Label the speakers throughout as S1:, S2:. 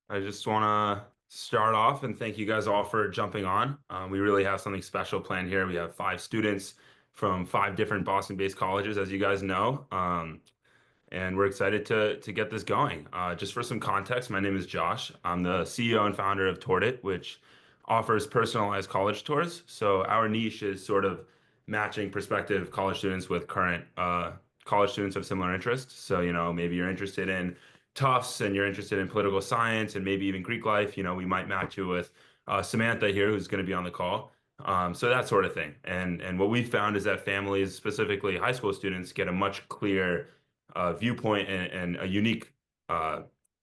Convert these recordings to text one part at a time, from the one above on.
S1: I just want to start off and thank you guys all for jumping on. We really have something special planned here. We have five students from five different Boston-based colleges, as you guys know, and we're excited to get this going. Just for some context, my name is Josh. I'm the CEO and founder of TouredIt, which offers personalized college tours. So our niche is sort of matching prospective college students with current college students of similar interests. So, maybe you're interested in Tufts and you're interested in political science and maybe even Greek life. We might match you with Samantha here, who's going to be on the call. So that sort of thing. And what we found is that families, specifically high school students, get a much clearer viewpoint and a unique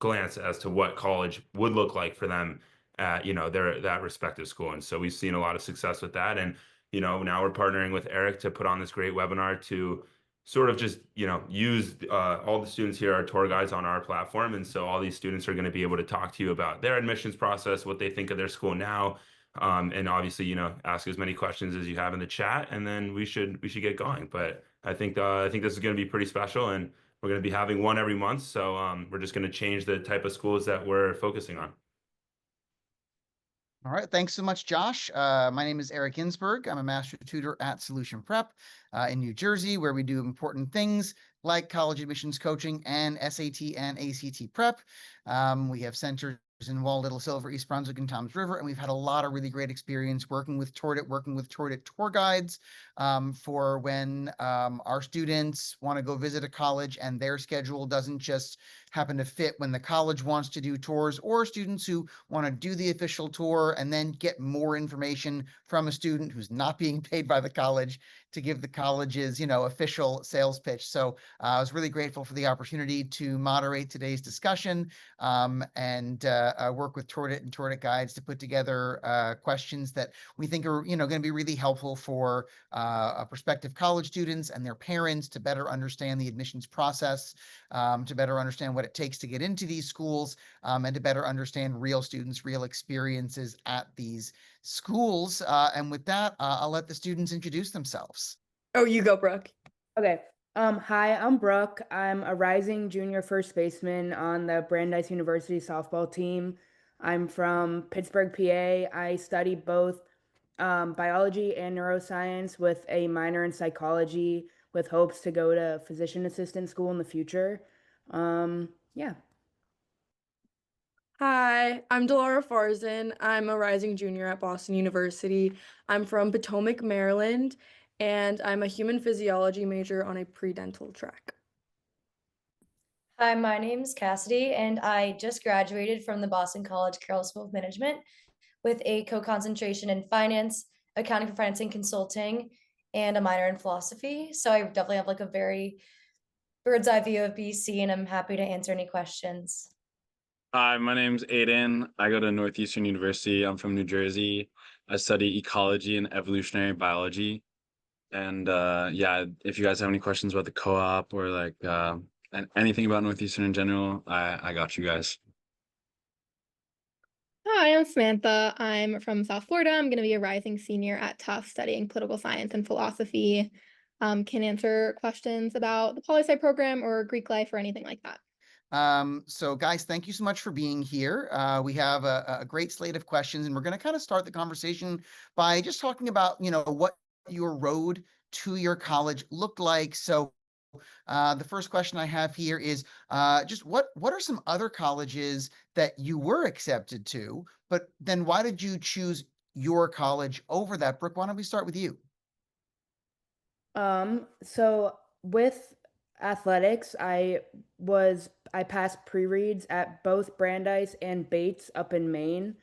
S1: glance as to what college would look like for them at their that respective school. And so we've seen a lot of success with that. And now we're partnering with Eric to put on this great webinar to sort of just use all the students here are tour guides on our platform, and so all these students are going to be able to talk to you about their admissions process, what they think of their school now. And obviously, ask as many questions as you have in the chat, and then we should get going. But I think this is going to be pretty special, and we're going to be having one every month. So we're just going to change the type of schools that we're focusing on.
S2: All right, thanks so much, Josh. My name is Eric Ginsberg. I'm a master tutor at Solution Prep in New Jersey, where we do important things like college admissions coaching and SAT and ACT prep. We have centers in Wall, Little Silver, East Brunswick, and Toms River, and we've had a lot of really great experience working with TouredIt tour guides for when our students want to go visit a college and their schedule doesn't just happen to fit when the college wants to do tours, or students who want to do the official tour and then get more information from a student who's not being paid by the college to give the college's, official sales pitch. So I was really grateful for the opportunity to moderate today's discussion and work with TouredIt and TouredIt guides to put together questions that we think are, going to be really helpful for prospective college students and their parents to better understand the admissions process, to better understand what it takes to get into these schools, and to better understand real students, real experiences at these schools. And with that, I'll let the students introduce themselves.
S3: Oh, you go, Brooke. Okay. Hi, I'm Brooke. I'm a rising junior first baseman on the Brandeis University softball team. I'm from Pittsburgh, PA. I study both biology and neuroscience with a minor in psychology with hopes to go to physician assistant school in the future. Yeah.
S4: Hi, I'm Delora Farzan. I'm a rising junior at Boston University. I'm from Potomac, Maryland, and I'm a human physiology major on a pre-dental track.
S5: Hi, my name's Cassidy, and I just graduated from the Boston College Carroll School of Management with a co-concentration in finance, accounting for finance and consulting, and a minor in philosophy. So I definitely have like a very bird's eye view of BC, and I'm happy to answer any questions.
S6: Hi, my name's Aiden. I go to Northeastern University. I'm from New Jersey. I study ecology and evolutionary biology. And yeah, if you guys have any questions about the co-op or like anything about Northeastern in general, I got you guys.
S7: Hi, I'm Samantha. I'm from South Florida. I'm going to be a rising senior at Tufts studying political science and philosophy. Can answer questions about the poli-sci program or Greek life or anything like that.
S2: So guys, thank you so much for being here. We have a great slate of questions, and we're going to kind of start the conversation by just talking about, what your road to your college looked like. So the first question I have here is just what are some other colleges that you were accepted to, but then why did you choose your college over that? Brooke, why don't we start with you?
S3: So with athletics, I passed pre-reads at both Brandeis and Bates up in Maine.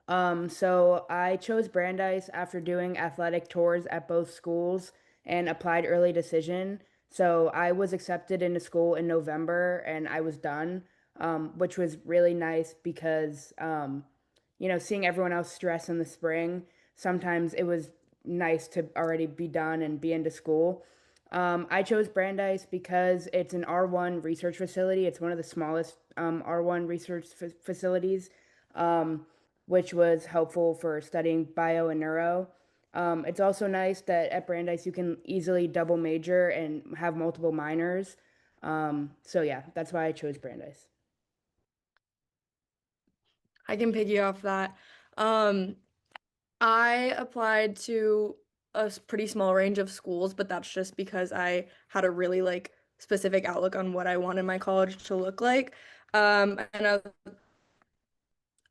S3: So I chose Brandeis after doing athletic tours at both schools and applied early decision. So I was accepted into school in November and I was done, which was really nice because, seeing everyone else stress in the spring, sometimes it was nice to already be done and be into school. I chose Brandeis because it's an R1 research facility. It's one of the smallest R1 research facilities, which was helpful for studying bio and neuro. It's also nice that at Brandeis you can easily double major and have multiple minors. So yeah, that's why I chose Brandeis.
S4: I can piggy off that. I applied to a pretty small range of schools, but that's just because I had a really like specific outlook on what I wanted my college to look like. And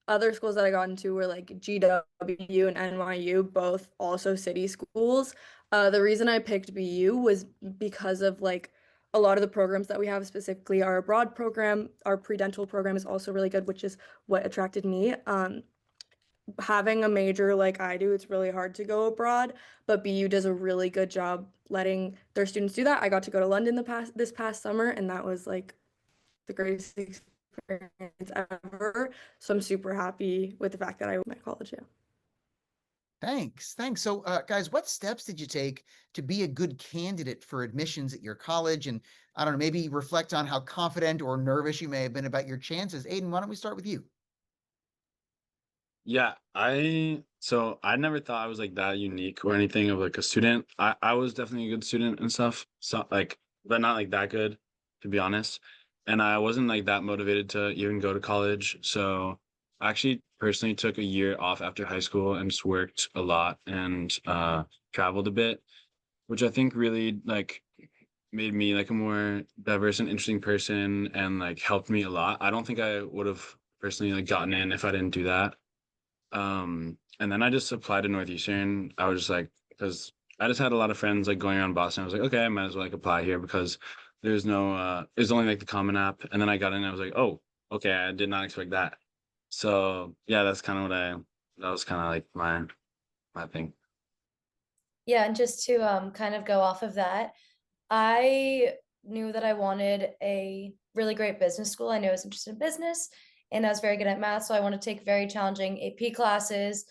S4: other schools that I got into were like GW and NYU, both also city schools. The reason I picked BU was because of like a lot of the programs that we have, specifically our abroad program. Our pre-dental program is also really good, which is what attracted me. Having a major like I do, it's really hard to go abroad, but BU does a really good job letting their students do that. I got to go to London this past summer, and that was like the greatest experience ever. So I'm super happy with the fact that I went to my college. Yeah.
S2: Thanks. So, guys, what steps did you take to be a good candidate for admissions at your college? And I don't know, maybe reflect on how confident or nervous you may have been about your chances. Aiden, why don't we start with you?
S6: Yeah, I never thought I was like that unique or anything of like a student. I was definitely a good student and stuff. So like, but not like that good, to be honest. And I wasn't like that motivated to even go to college. So I actually personally took a year off after high school and just worked a lot and traveled a bit, which I think really like made me like a more diverse and interesting person and like helped me a lot. I don't think I would have personally like gotten in if I didn't do that. And then I just applied to Northeastern. I was just like, because I just had a lot of friends like going around Boston. I was like, okay, I might as well like apply here because there's only like the Common App. And then I got in and I was like, oh, okay, I did not expect that. So yeah, that's kind of that was kind of like my thing.
S5: Yeah, and just to kind of go off of that, I knew that I wanted a really great business school. I knew I was interested in business and I was very good at math, so I wanted to take very challenging AP classes.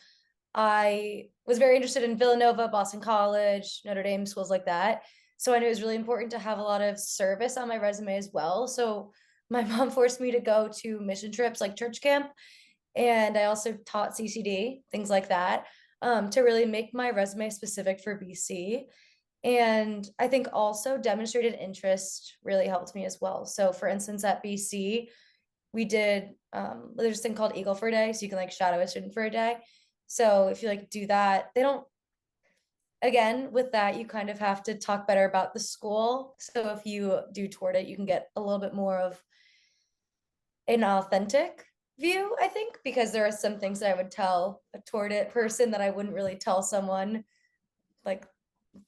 S5: I was very interested in Villanova, Boston College, Notre Dame, schools like that. So I knew it was really important to have a lot of service on my resume as well. So my mom forced me to go to mission trips like church camp, and I also taught CCD, things like that, to really make my resume specific for BC. And I think also demonstrated interest really helped me as well. So for instance, at BC, we did there's this thing called Eagle for a Day. So you can like shadow a student for a day. So if you like do that, they don't, again, with that, you kind of have to talk better about the school. So if you do TouredIt, you can get a little bit more of an authentic view, I think, because there are some things that I would tell a TouredIt person that I wouldn't really tell someone like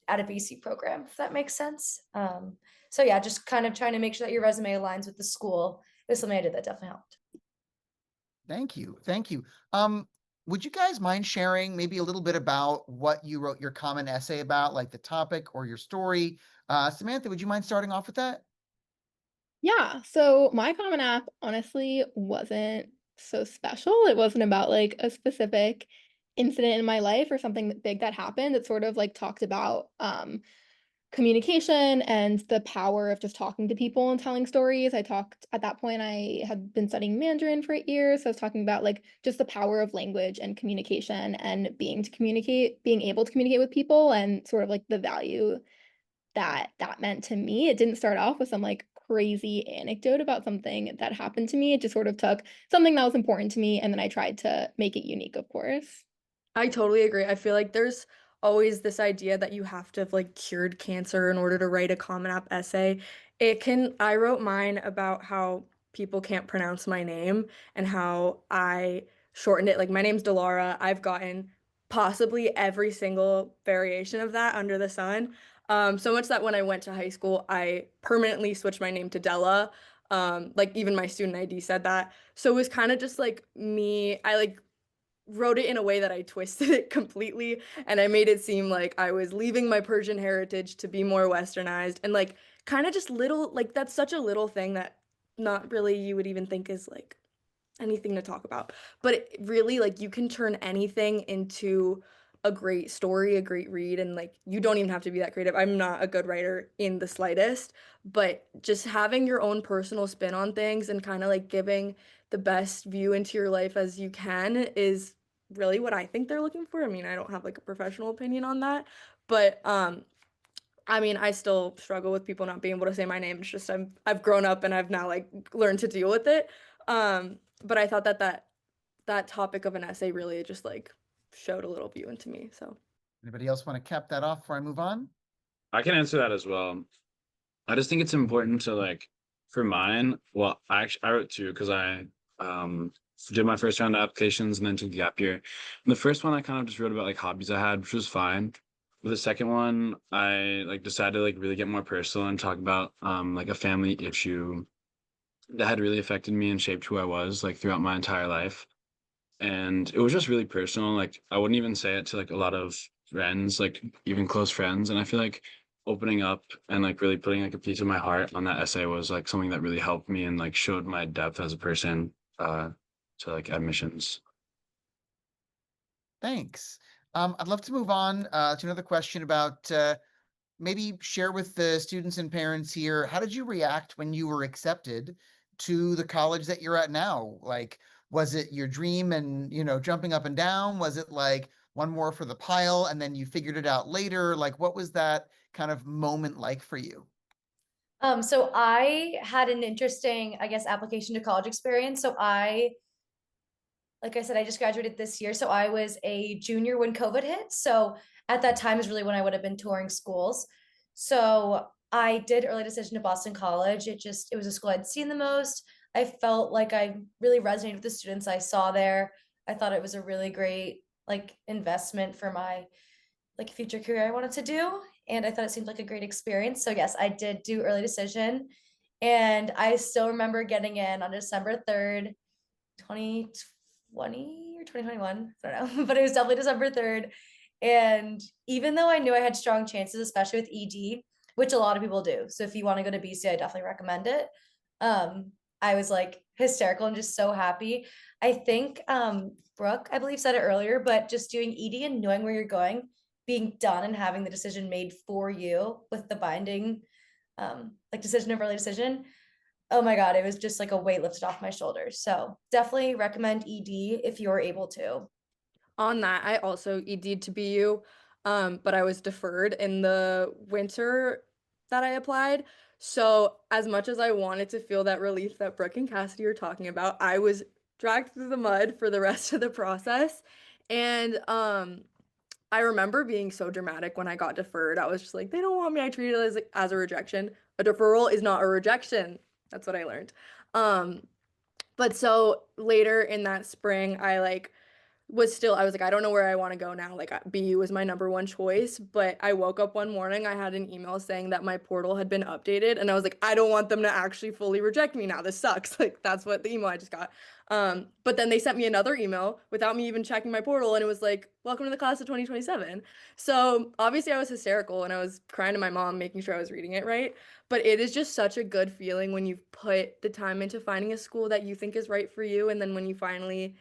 S5: at a BC program, if that makes sense. So yeah, just kind of trying to make sure that your resume aligns with the school is something I did that definitely helped.
S2: Thank you. Would you guys mind sharing maybe a little bit about what you wrote your common essay about, like the topic or your story? Samantha, would you mind starting off with that?
S7: Yeah, so my Common App honestly wasn't so special. It wasn't about like a specific incident in my life or something big that happened. It sort of like talked about communication and the power of just talking to people and telling stories. I talked at that point, I had been studying Mandarin for 8 years. So I was talking about like just the power of language and communication and being able to communicate with people and sort of like the value that meant to me. It didn't start off with some like crazy anecdote about something that happened to me. It just sort of took something that was important to me and then I tried to make it unique, of course.
S4: I totally agree. I feel like there's always this idea that you have to have like cured cancer in order to write a Common App essay. I wrote mine about how people can't pronounce my name and how I shortened it. Like my name's Delara. I've gotten possibly every single variation of that under the sun. So much that when I went to high school, I permanently switched my name to Della. Like even my student ID said that. So it was kind of just like me. I like wrote it in a way that I twisted it completely and I made it seem like I was leaving my Persian heritage to be more westernized and like kind of just little like that's such a little thing that not really you would even think is like anything to talk about. But it really like you can turn anything into a great story, a great read, and like you don't even have to be that creative. I'm not a good writer in the slightest, but just having your own personal spin on things and kind of like giving the best view into your life as you can is really what I think they're looking for. I mean, I don't have like a professional opinion on that, but I mean, I still struggle with people not being able to say my name. It's just I've grown up and I've now like learned to deal with it. But I thought that that topic of an essay really just like showed a little view into me. So
S2: Anybody else want to cap that off before I move on?
S6: I can answer that as well. I just think it's important to like, for mine, well, I wrote two because I did my first round of applications and then took the gap year. And the first one I kind of just wrote about like hobbies I had, which was fine. But the second one, I like decided to like really get more personal and talk about like a family issue that had really affected me and shaped who I was like throughout my entire life. And it was just really personal. Like I wouldn't even say it to like a lot of friends, like even close friends. And I feel like opening up and like really putting like a piece of my heart on that essay was like something that really helped me and like showed my depth as a person to like admissions.
S2: Thanks. I'd love to move on to another question about maybe share with the students and parents here, how did you react when you were accepted to the college that you're at now? Like, was it your dream and, jumping up and down? Was it like one more for the pile and then you figured it out later? Like, what was that kind of moment like for you?
S5: So I had an interesting, I guess, application to college experience. Like I said, I just graduated this year. So I was a junior when COVID hit. So at that time is really when I would have been touring schools. So I did early decision to Boston College. It was a school I'd seen the most. I felt like I really resonated with the students I saw there. I thought it was a really great like investment for my like future career I wanted to do. And I thought it seemed like a great experience. So yes, I did do early decision. And I still remember getting in on December 3rd, 2020 or 2021. I don't know, but it was definitely December 3rd. And even though I knew I had strong chances, especially with ED, which a lot of people do. So if you want to go to BC, I definitely recommend it. I was like hysterical and just so happy. I think Brooke, I believe, said it earlier, but just doing ED and knowing where you're going, being done and having the decision made for you with the binding like decision of early decision, oh my God, it was just like a weight lifted off my shoulders. So definitely recommend ED if you're able to.
S4: on that, I also ED'd to BU, but I was deferred in the winter that I applied. So as much as I wanted to feel that relief that Brooke and Cassidy are talking about, I was dragged through the mud for the rest of the process. And I remember being so dramatic when I got deferred. I was just like, they don't want me. I treated it as a rejection. A deferral is not a rejection. That's what I learned. But so later in that spring, I was like, I don't know where I want to go now. Like BU was my number one choice, but I woke up one morning, I had an email saying that my portal had been updated, and I was like, I don't want them to actually fully reject me now. This sucks. Like that's what the email I just got. But then they sent me another email without me even checking my portal, and it was like, welcome to the class of 2027. So obviously I was hysterical and I was crying to my mom, making sure I was reading it right. But it is just such a good feeling when you've put the time into finding a school that you think is right for you, and then when you finally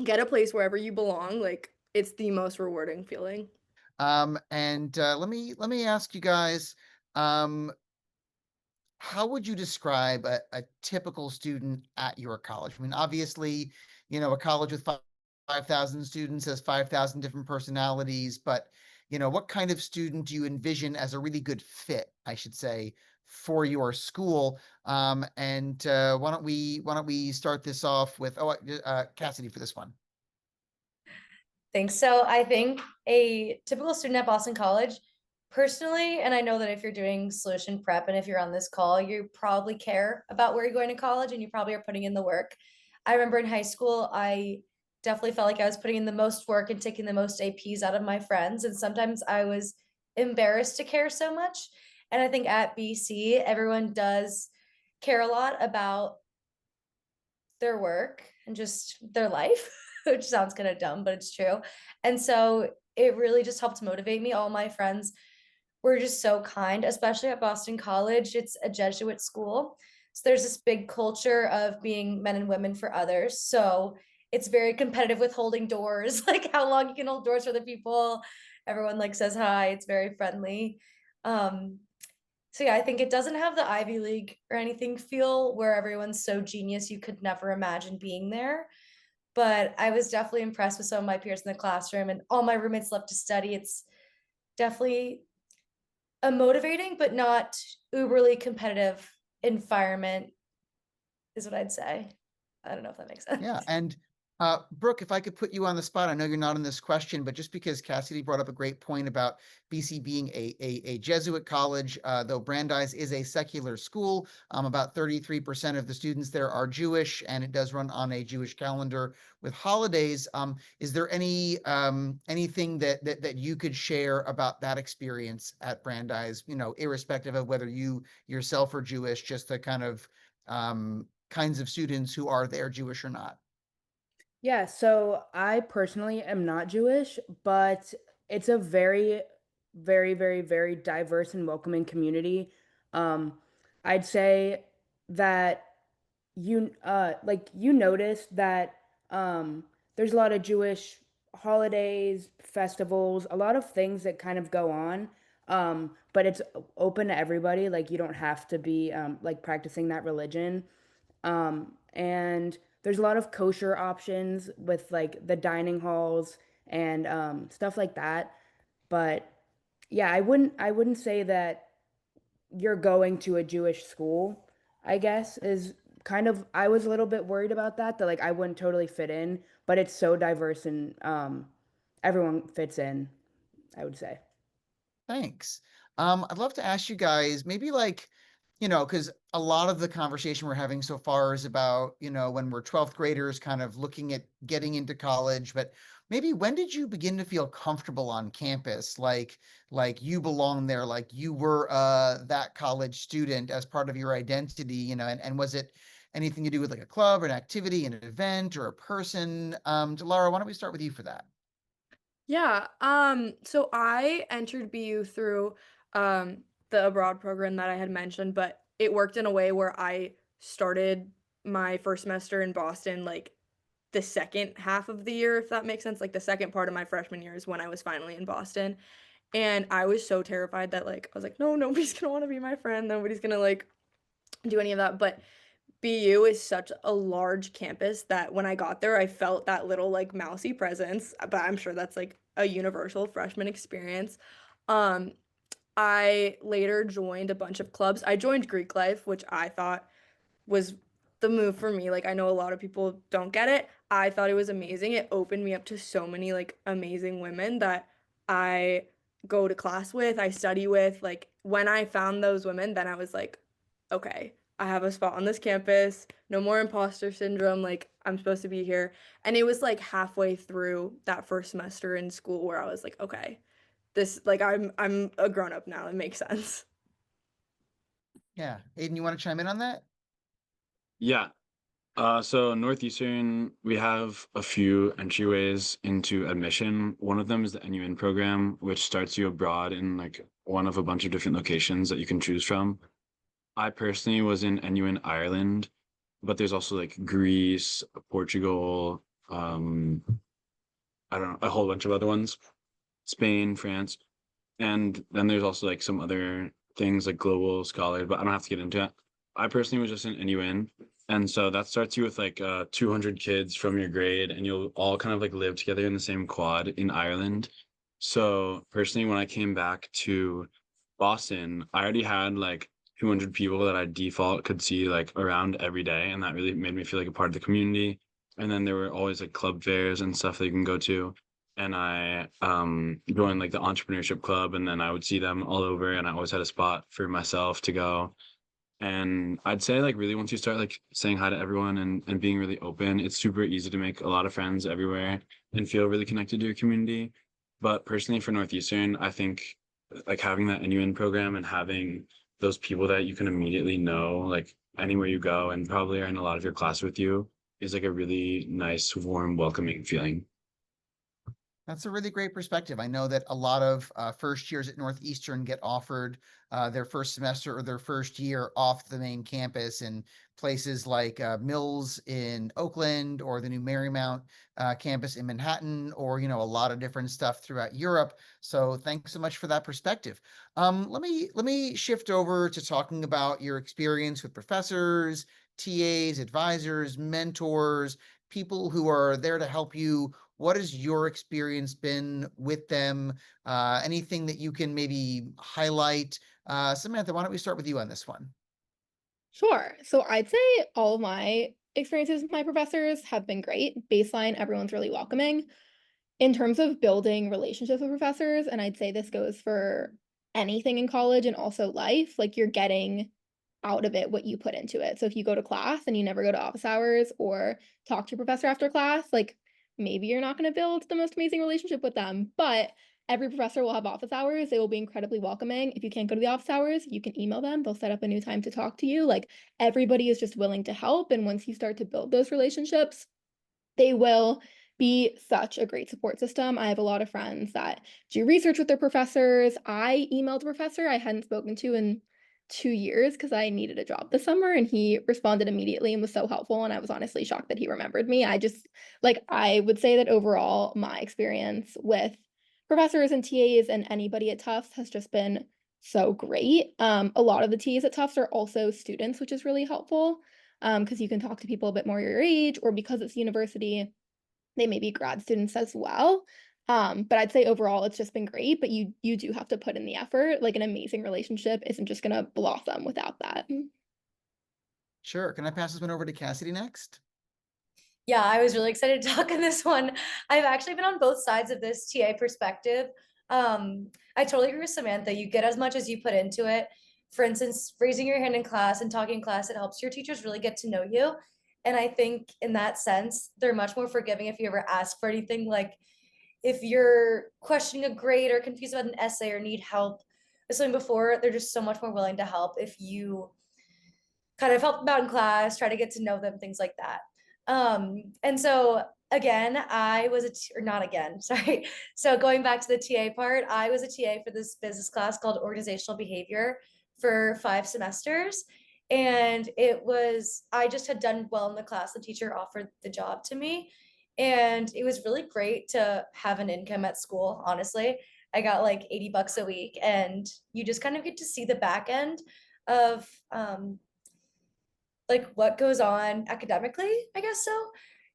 S4: get a place wherever you belong, like it's the most rewarding feeling.
S2: And let me ask you guys, how would you describe a typical student at your college? I mean, obviously, a college with 5,000 students has 5,000 different personalities, but what kind of student do you envision as a really good fit, I should say, for your school? And why don't we start this off with Cassidy for this one?
S5: Thanks. So I think a typical student at Boston College, personally, and I know that if you're doing solution prep and if you're on this call, you probably care about where you're going to college and you probably are putting in the work. I remember in high school, I definitely felt like I was putting in the most work and taking the most APs out of my friends. And sometimes I was embarrassed to care so much. And I think at BC, everyone does care a lot about their work and just their life, which sounds kind of dumb, but it's true. And so it really just helped motivate me. All my friends were just so kind, especially at Boston College. It's a Jesuit school. So there's this big culture of being men and women for others. So it's very competitive with holding doors, like how long you can hold doors for the people. Everyone like says hi. It's very friendly. So yeah, I think it doesn't have the Ivy League or anything feel where everyone's so genius you could never imagine being there. But I was definitely impressed with some of my peers in the classroom, and all my roommates love to study. It's definitely a motivating but not uberly competitive environment, is what I'd say. I don't know if that makes sense.
S2: Yeah, and Brooke, if I could put you on the spot, I know you're not in this question, but just because Cassidy brought up a great point about BC being a Jesuit college, though Brandeis is a secular school, about 33% of the students there are Jewish, and it does run on a Jewish calendar with holidays. Is there anything that you could share about that experience at Brandeis, irrespective of whether you yourself are Jewish, just the kind of kinds of students who are there, Jewish or not?
S3: Yeah, so I personally am not Jewish, but it's a very, very, very, very diverse and welcoming community. Um, I'd say that you notice that um there's a lot of Jewish holidays, festivals, a lot of things that kind of go on. But it's open to everybody. Like you don't have to be like practicing that religion. And there's a lot of kosher options with like the dining halls and stuff like that. But yeah, I wouldn't say that you're going to a Jewish school, I guess, is kind of I was a little bit worried about that like I wouldn't totally fit in, but it's so diverse and everyone fits in, I would say.
S2: Thanks. I'd love to ask you guys maybe like, because a lot of the conversation we're having so far is about, when we're 12th graders kind of looking at getting into college, but maybe when did you begin to feel comfortable on campus? Like you belong there, like you were that college student as part of your identity, and was it anything to do with like a club or an activity, an event or a person? Delara, why don't we start with you for that?
S4: Yeah, so I entered BU through the abroad program that I had mentioned, but it worked in a way where I started my first semester in Boston like the second half of the year, if that makes sense. Like the second part of my freshman year is when I was finally in Boston. And I was so terrified that like I was like, no, nobody's gonna want to be my friend, nobody's gonna like do any of that. But BU is such a large campus that when I got there, I felt that little like mousy presence, but I'm sure that's like a universal freshman experience. Um, I later joined a bunch of clubs. I joined Greek life, which I thought was the move for me. Like I know a lot of people don't get it. I thought it was amazing. It opened me up to so many like amazing women that I go to class with, I study with. Like when I found those women, then I was like, okay, I have a spot on this campus. No more imposter syndrome. Like I'm supposed to be here. And it was like halfway through that first semester in school where I was like, okay, this like I'm a grown up now. It makes sense.
S2: Yeah. Aiden, you want to chime in on that?
S6: Yeah. So Northeastern, we have a few entryways into admission. One of them is the NUN program, which starts you abroad in like one of a bunch of different locations that you can choose from. I personally was in NUN Ireland, but there's also like Greece, Portugal, I don't know, a whole bunch of other ones, Spain, France, and then there's also like some other things like Global Scholar, but I don't have to get into it. I personally was just in NUN, and so that starts you with like 200 kids from your grade, and you'll all kind of like live together in the same quad in Ireland. So personally, when I came back to Boston, I already had like 200 people that I default could see like around every day, and that really made me feel like a part of the community. And then there were always like club fairs and stuff that you can go to. And I joined like the entrepreneurship club, and then I would see them all over, and I always had a spot for myself to go. And I'd say like really once you start like saying hi to everyone and being really open, it's super easy to make a lot of friends everywhere and feel really connected to your community. But personally for Northeastern, I think like having that NUN program and having those people that you can immediately know like anywhere you go and probably are in a lot of your class with you is like a really nice, warm, welcoming feeling.
S2: That's a really great perspective. I know that a lot of first years at Northeastern get offered their first semester or their first year off the main campus in places like Mills in Oakland or the new Marymount campus in Manhattan, or a lot of different stuff throughout Europe. So thanks so much for that perspective. Let me shift over to talking about your experience with professors, TAs, advisors, mentors, people who are there to help you. What has your experience been with them? Anything that you can maybe highlight? Samantha, why don't we start with you on this one?
S7: Sure. So I'd say all of my experiences with my professors have been great. Baseline, everyone's really welcoming. In terms of building relationships with professors, and I'd say this goes for anything in college and also life, like you're getting out of it what you put into it. So if you go to class and you never go to office hours or talk to your professor after class, like maybe you're not going to build the most amazing relationship with them, but every professor will have office hours. They will be incredibly welcoming. If you can't go to the office hours, you can email them. They'll set up a new time to talk to you. Like everybody is just willing to help. And once you start to build those relationships, they will be such a great support system. I have a lot of friends that do research with their professors. I emailed a professor I hadn't spoken to in 2 years because I needed a job this summer, and he responded immediately and was so helpful. And I was honestly shocked that he remembered me. I would say that overall, my experience with professors and TAs and anybody at Tufts has just been so great. A lot of the TAs at Tufts are also students, which is really helpful because you can talk to people a bit more your age, or because it's university, they may be grad students as well. But I'd say overall it's just been great, but you do have to put in the effort. Like an amazing relationship isn't just gonna blossom without that.
S2: Sure. Can I pass this one over to Cassidy next?
S5: Yeah, I was really excited to talk on this one. I've actually been on both sides of this TA perspective. I totally agree with Samantha. You get as much as you put into it. For instance, raising your hand in class and talking in class, it helps your teachers really get to know you. And I think in that sense, they're much more forgiving if you ever ask for anything. Like if you're questioning a grade or confused about an essay or need help with something before, they're just so much more willing to help if you kind of help them out in class, try to get to know them, things like that. And so again, I was or not again, sorry. So going back to the TA part, I was a TA for this business class called organizational behavior for 5 semesters. And I just had done well in the class. The teacher offered the job to me. And it was really great to have an income at school, honestly. I got like $80 a week, and you just kind of get to see the back end of like what goes on academically, I guess so.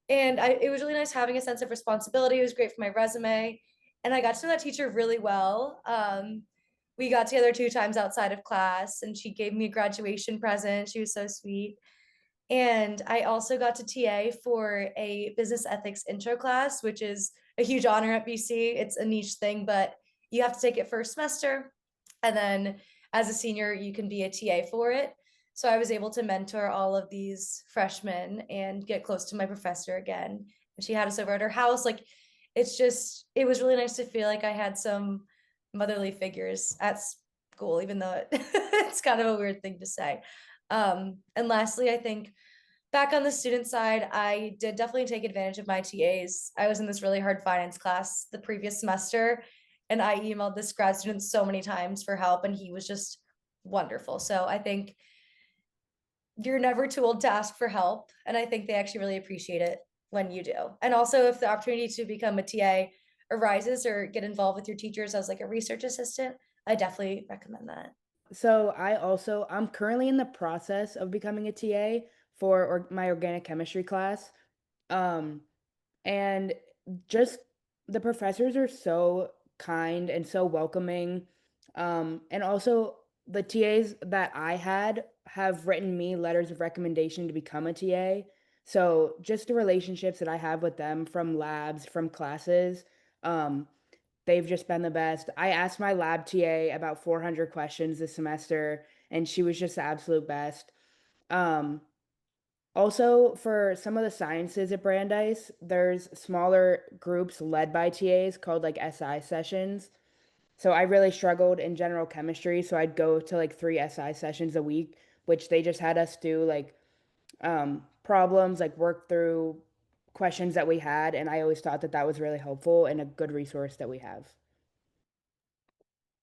S5: And it was really nice having a sense of responsibility. It was great for my resume. And I got to know that teacher really well. We got together 2 times outside of class, and she gave me a graduation present. She was so sweet. And I also got to TA for a business ethics intro class, which is a huge honor at BC. It's a niche thing, but you have to take it first semester. And then as a senior, you can be a TA for it. So I was able to mentor all of these freshmen and get close to my professor again. And she had us over at her house. Like it was really nice to feel like I had some motherly figures at school, even though it's kind of a weird thing to say. And lastly, I think back on the student side, I did definitely take advantage of my TAs. I was in this really hard finance class the previous semester, and I emailed this grad student so many times for help, and he was just wonderful. So I think you're never too old to ask for help, and I think they actually really appreciate it when you do. And also, if the opportunity to become a TA arises or get involved with your teachers as like a research assistant, I definitely recommend that.
S3: So I'm currently in the process of becoming a TA for my organic chemistry class. And just the professors are so kind and so welcoming. And also the TAs that I had have written me letters of recommendation to become a TA. So just the relationships that I have with them from labs, from classes, they've just been the best. I asked my lab TA about 400 questions this semester, and she was just the absolute best. Also, for some of the sciences at Brandeis, there's smaller groups led by TAs called like SI sessions. So I really struggled in general chemistry, so I'd go to like 3 SI sessions a week, which they just had us do like problems, like work through questions that we had, and I always thought that that was really helpful and a good resource that we have.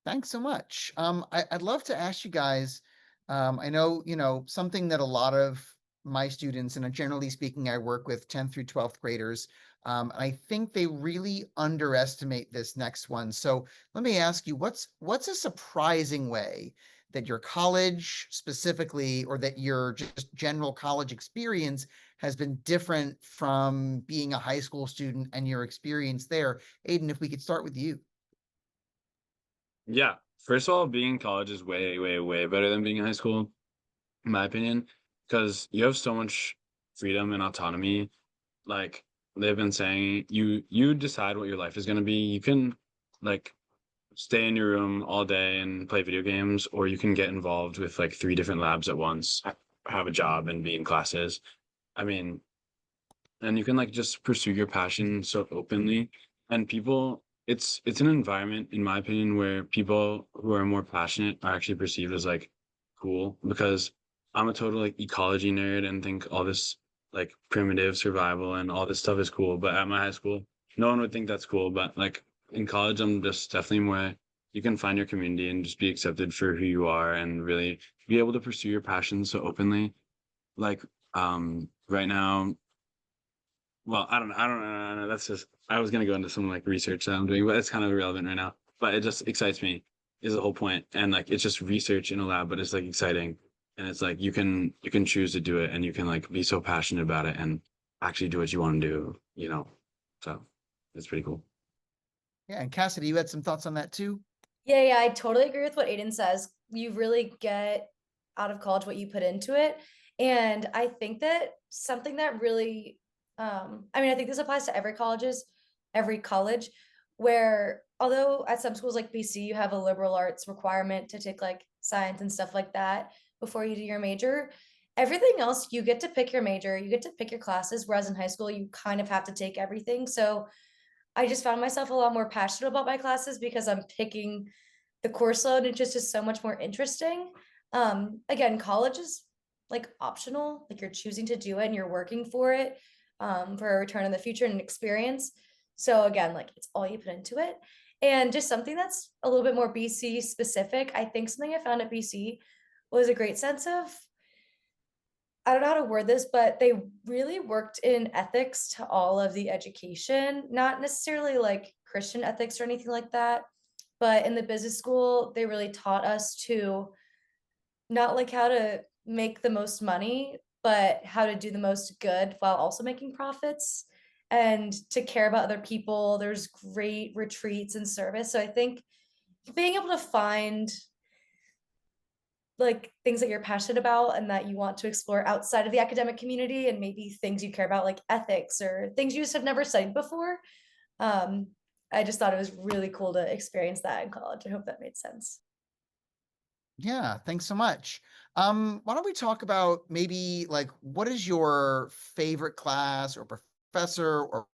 S2: Thanks so much. I'd love to ask you guys, I know, something that a lot of my students, and generally speaking, I work with 10th through 12th graders, and I think they really underestimate this next one. So let me ask you, what's a surprising way that your college specifically, or that your just general college experience has been different from being a high school student and your experience there? Aiden, if we could start with you.
S6: Yeah. First of all, being in college is way, way, way better than being in high school, in my opinion, because you have so much freedom and autonomy. Like they've been saying, you decide what your life is going to be. You can like stay in your room all day and play video games, or you can get involved with like 3 different labs at once, have a job and be in classes. I mean, and you can like just pursue your passion so openly. And people, it's an environment, in my opinion, where people who are more passionate are actually perceived as like cool, because I'm a total like ecology nerd and think all this like primitive survival and all this stuff is cool. But at my high school, no one would think that's cool. But like in college, I'm just definitely more, you can find your community and just be accepted for who you are and really be able to pursue your passions so openly. Like right now, well, I don't know. That's just, I was gonna go into some like research that I'm doing, but it's kind of irrelevant right now. But it just excites me, is the whole point. And like it's just research in a lab, but it's like exciting. And it's like you can choose to do it, and you can like be so passionate about it and actually do what you want to do, you know. So it's pretty cool.
S2: Yeah, and Cassidy, you had some thoughts on that too?
S5: Yeah, I totally agree with what Aiden says. You really get out of college what you put into it. And I think that something that really, I mean, I think this applies to every college, where although at some schools like BC, you have a liberal arts requirement to take like science and stuff like that before you do your major. Everything else, you get to pick your major, you get to pick your classes, whereas in high school, you kind of have to take everything. So I just found myself a lot more passionate about my classes because I'm picking the course load. It just is so much more interesting. Again, college is like optional, like you're choosing to do it and you're working for it, for a return in the future and an experience. So again, like it's all you put into it. And just something that's a little bit more BC specific. I think something I found at BC was a great sense of, I don't know how to word this, but they really worked in ethics to all of the education, not necessarily like Christian ethics or anything like that. But in the business school, they really taught us to not like how to make the most money, but how to do the most good while also making profits and to care about other people. There's great retreats and service. So I think being able to find like things that you're passionate about and that you want to explore outside of the academic community, and maybe things you care about like ethics or things you just have never studied before. I just thought it was really cool to experience that in college. I hope that made sense.
S2: Yeah, thanks so much. Why don't we talk about maybe like what is your favorite class or professor or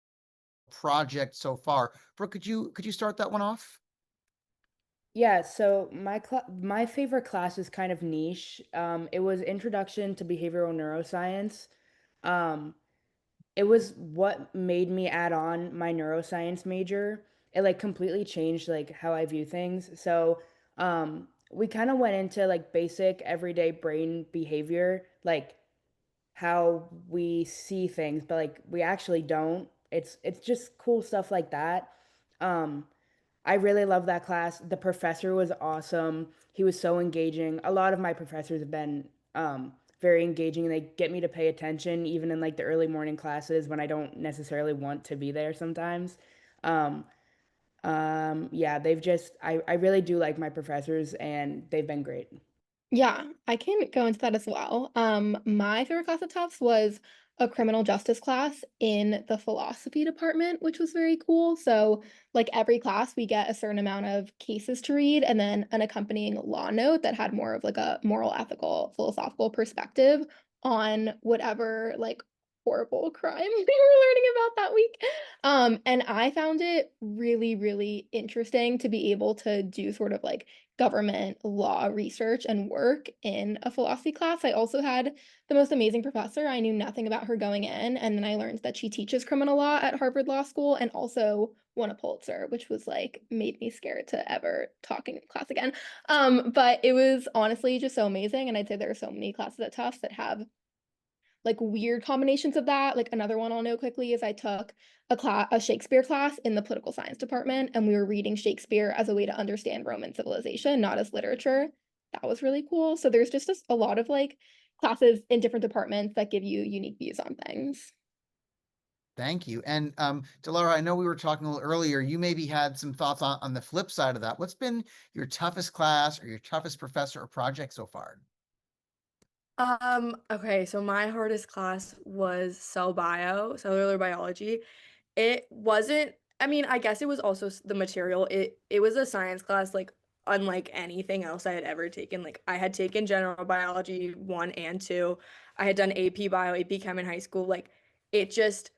S2: project so far? Brooke, could you start that one off?
S3: Yeah, so my favorite class is kind of niche. It was Introduction to Behavioral Neuroscience. Um, it was what made me add on my neuroscience major. It like completely changed like how I view things. So, we kind of went into like basic everyday brain behavior, like how we see things, but like we actually don't. It's just cool stuff like that. Um, I really love that class. The professor was awesome. He was so engaging. A lot of my professors have been very engaging, and they get me to pay attention even in like the early morning classes when I don't necessarily want to be there sometimes. Um, yeah, I really do like my professors, and they've been great.
S7: Yeah, I can go into that as well. My favorite class at Tufts was a criminal justice class in the philosophy department, which was very cool. So, like every class, we get a certain amount of cases to read and then an accompanying law note that had more of like a moral, ethical, philosophical perspective on whatever like horrible crime they were learning about that week. And I found it really, really interesting to be able to do sort of like government law research and work in a philosophy class. I also had the most amazing professor. I knew nothing about her going in, and then I learned that she teaches criminal law at Harvard Law School and also won a Pulitzer, which was like made me scared to ever talk in class again. But it was honestly just so amazing, and I'd say there are so many classes at Tufts that have like weird combinations of that. Like another one I'll note quickly is I took a Shakespeare class in the political science department, and we were reading Shakespeare as a way to understand Roman civilization, not as literature. That was really cool. So there's just a lot of like classes in different departments that give you unique views on things.
S2: Thank you. And Delara, I know we were talking a little earlier. You maybe had some thoughts on the flip side of that. What's been your toughest class or your toughest professor or project so far?
S4: Okay, so my hardest class was cellular biology. It wasn't, I mean, I guess it was also the material. It was a science class like unlike anything else I had ever taken. Like I had taken general biology 1 and 2. I had done AP bio, AP chem in high school. Like it just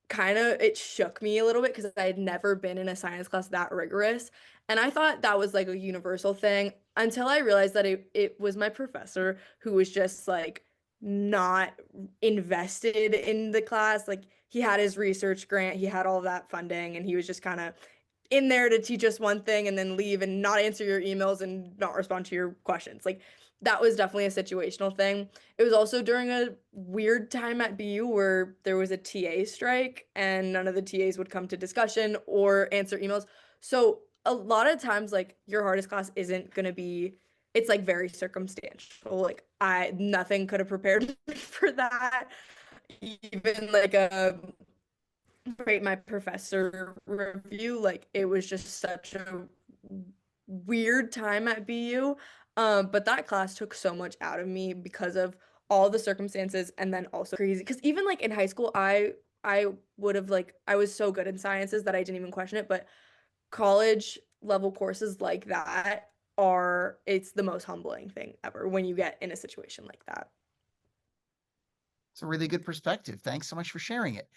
S4: kind of it shook me a little bit because I had never been in a science class that rigorous. And I thought that was like a universal thing until I realized that it was my professor who was just like not invested in the class. Like he had his research grant, he had all that funding, and he was just kind of in there to teach us one thing and then leave and not answer your emails and not respond to your questions. Like that was definitely a situational thing. It was also during a weird time at BU where there was a TA strike and none of the TAs would come to discussion or answer emails. So a lot of times like your hardest class isn't going to be it's like very circumstantial. Like I nothing could have prepared me for that. Even like a rate my professor review, like it was just such a weird time at BU. But that class took so much out of me because of all the circumstances and then also crazy. Because even like in high school, I would have like I was so good in sciences that I didn't even question it. But college level courses like that are it's the most humbling thing ever when you get in a situation like that.
S2: It's a really good perspective. Thanks so much for sharing it.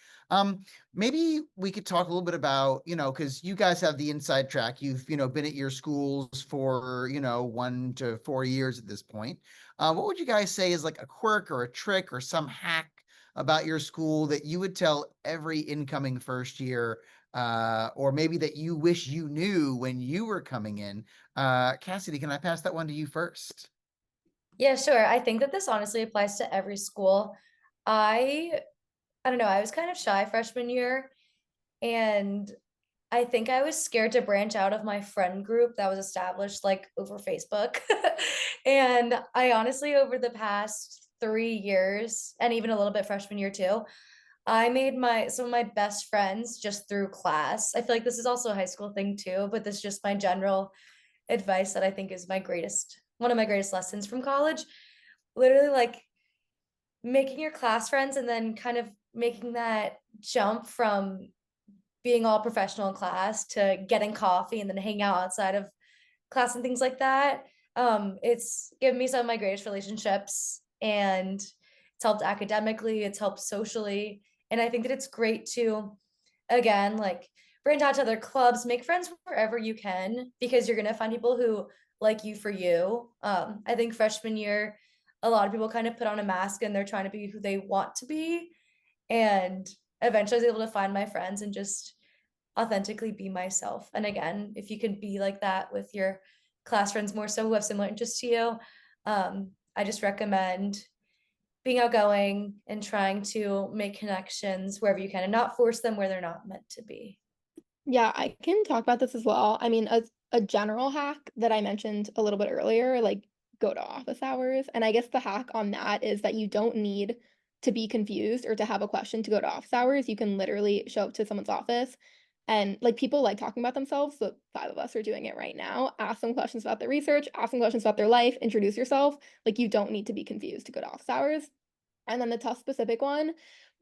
S2: Maybe we could talk a little bit about, because you guys have the inside track. You've, been at your schools for, 1 to 4 years at this point. What would you guys say is like a quirk or a trick or some hack about your school that you would tell every incoming first year, or maybe that you wish you knew when you were coming in? Cassidy, can I pass that one to you first?
S5: Yeah, sure. I think that this honestly applies to every school. I I don't know, I was kind of shy freshman year, and I think I was scared to branch out of my friend group that was established like over Facebook. And I honestly, over the past 3 years, and even a little bit freshman year too, I made some of my best friends just through class. I feel like this is also a high school thing too, but this is just my general advice that I think is one of my greatest lessons from college. Literally, like making your class friends and then kind of making that jump from being all professional in class to getting coffee and then hang out outside of class and things like that. It's given me some of my greatest relationships, and it's helped academically, it's helped socially. And I think that it's great to, again, like branch out to other clubs, make friends wherever you can, because you're gonna find people who like you for you. I think freshman year, a lot of people kind of put on a mask and they're trying to be who they want to be. And eventually I was able to find my friends and just authentically be myself. And again, if you can be like that with your class friends more so who have similar interests to you, I just recommend being outgoing and trying to make connections wherever you can and not force them where they're not meant to be.
S7: Yeah, I can talk about this as well. I mean, a general hack that I mentioned a little bit earlier, like go to office hours. And I guess the hack on that is that you don't need to be confused or to have a question to go to office hours. You can literally show up to someone's office and like people like talking about themselves. The 5 of us are doing it right now. Ask them questions about their research, ask them questions about their life, introduce yourself. Like you don't need to be confused to go to office hours. And then the Tufts specific one,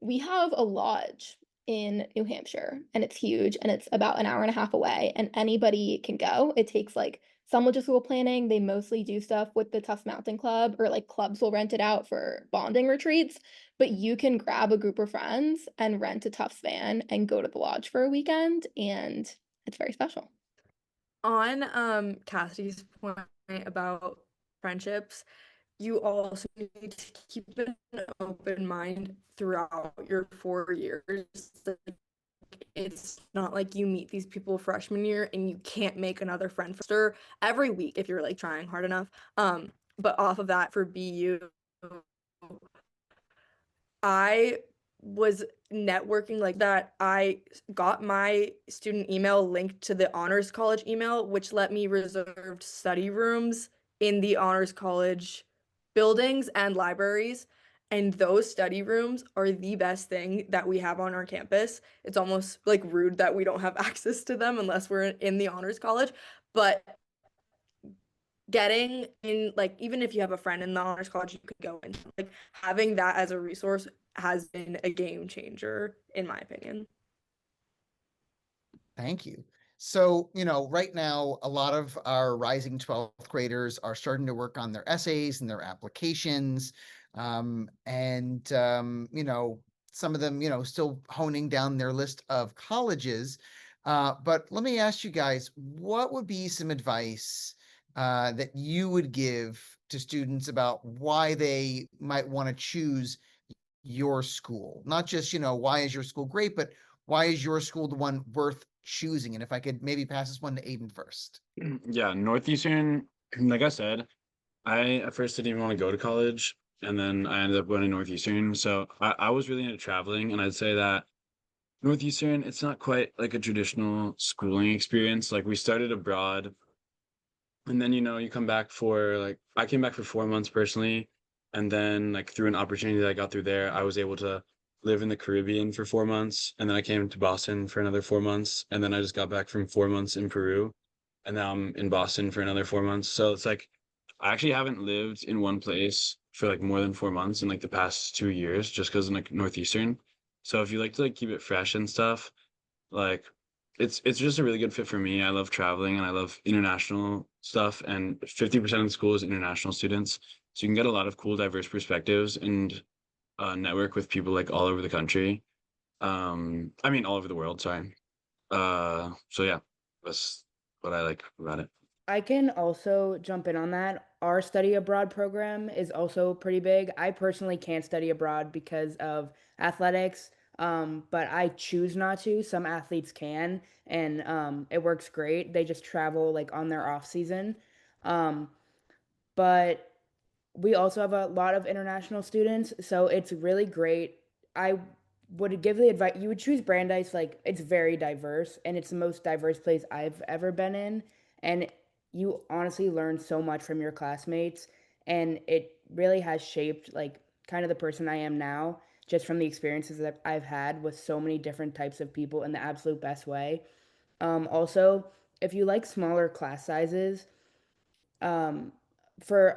S7: we have a lodge in New Hampshire and it's huge and it's about an hour and a half away and anybody can go. It takes like some logistical planning. They mostly do stuff with the Tufts Mountain Club or like clubs will rent it out for bonding retreats, but you can grab a group of friends and rent a Tufts van and go to the lodge for a weekend and it's very special.
S4: On Cassie's point about friendships, you also need to keep an open mind throughout your 4 years. Like, it's not like you meet these people freshman year and you can't make another friend for every week if you're like trying hard enough. But off of that for BU, I was networking like that. I got my student email linked to the honors college email, which let me reserved study rooms in the honors college buildings and libraries. And those study rooms are the best thing that we have on our campus. It's almost like rude that we don't have access to them unless we're in the honors college. But getting in, like, even if you have a friend in the honors college you could go in, like having that as a resource has been a game changer in my opinion.
S2: Thank you. So, right now, a lot of our rising 12th graders are starting to work on their essays and their applications. Some of them, still honing down their list of colleges. But let me ask you guys, what would be some advice that you would give to students about why they might want to choose your school? Not just, why is your school great, but why is your school the one worth choosing? And if I could maybe pass this one to Aiden first.
S6: Yeah, Northeastern, like I said, I at first didn't even want to go to college, and then I ended up going to Northeastern. So I was really into traveling, and I'd say that Northeastern, it's not quite like a traditional schooling experience. Like we started abroad, and then you come back for like I came back for 4 months personally, and then like through an opportunity that I got through there, I was able to live in the Caribbean for 4 months, and then I came to Boston for another 4 months, and then I just got back from 4 months in Peru, and now I'm in Boston for another 4 months. So it's like I actually haven't lived in one place for like more than 4 months in like the past 2 years, just because I'm like Northeastern. So if you like to like keep it fresh and stuff, like it's just a really good fit for me. I love traveling and I love international stuff, and 50% of the school is international students. So you can get a lot of cool, diverse perspectives and network with people like all over the country. I mean all over the world, sorry. So yeah, that's what I like about it.
S3: I can also jump in on that. Our study abroad program is also pretty big. I personally can't study abroad because of athletics, but I choose not to. Some athletes can, and it works great. They just travel like on their off season. Um, but we also have a lot of international students, so it's really great. I would give the advice, you would choose Brandeis. Like, it's very diverse, and it's the most diverse place I've ever been in, and you honestly learn so much from your classmates, and it really has shaped like kind of the person I am now, just from the experiences that I've had with so many different types of people in the absolute best way. Also, if you like smaller class sizes, um, for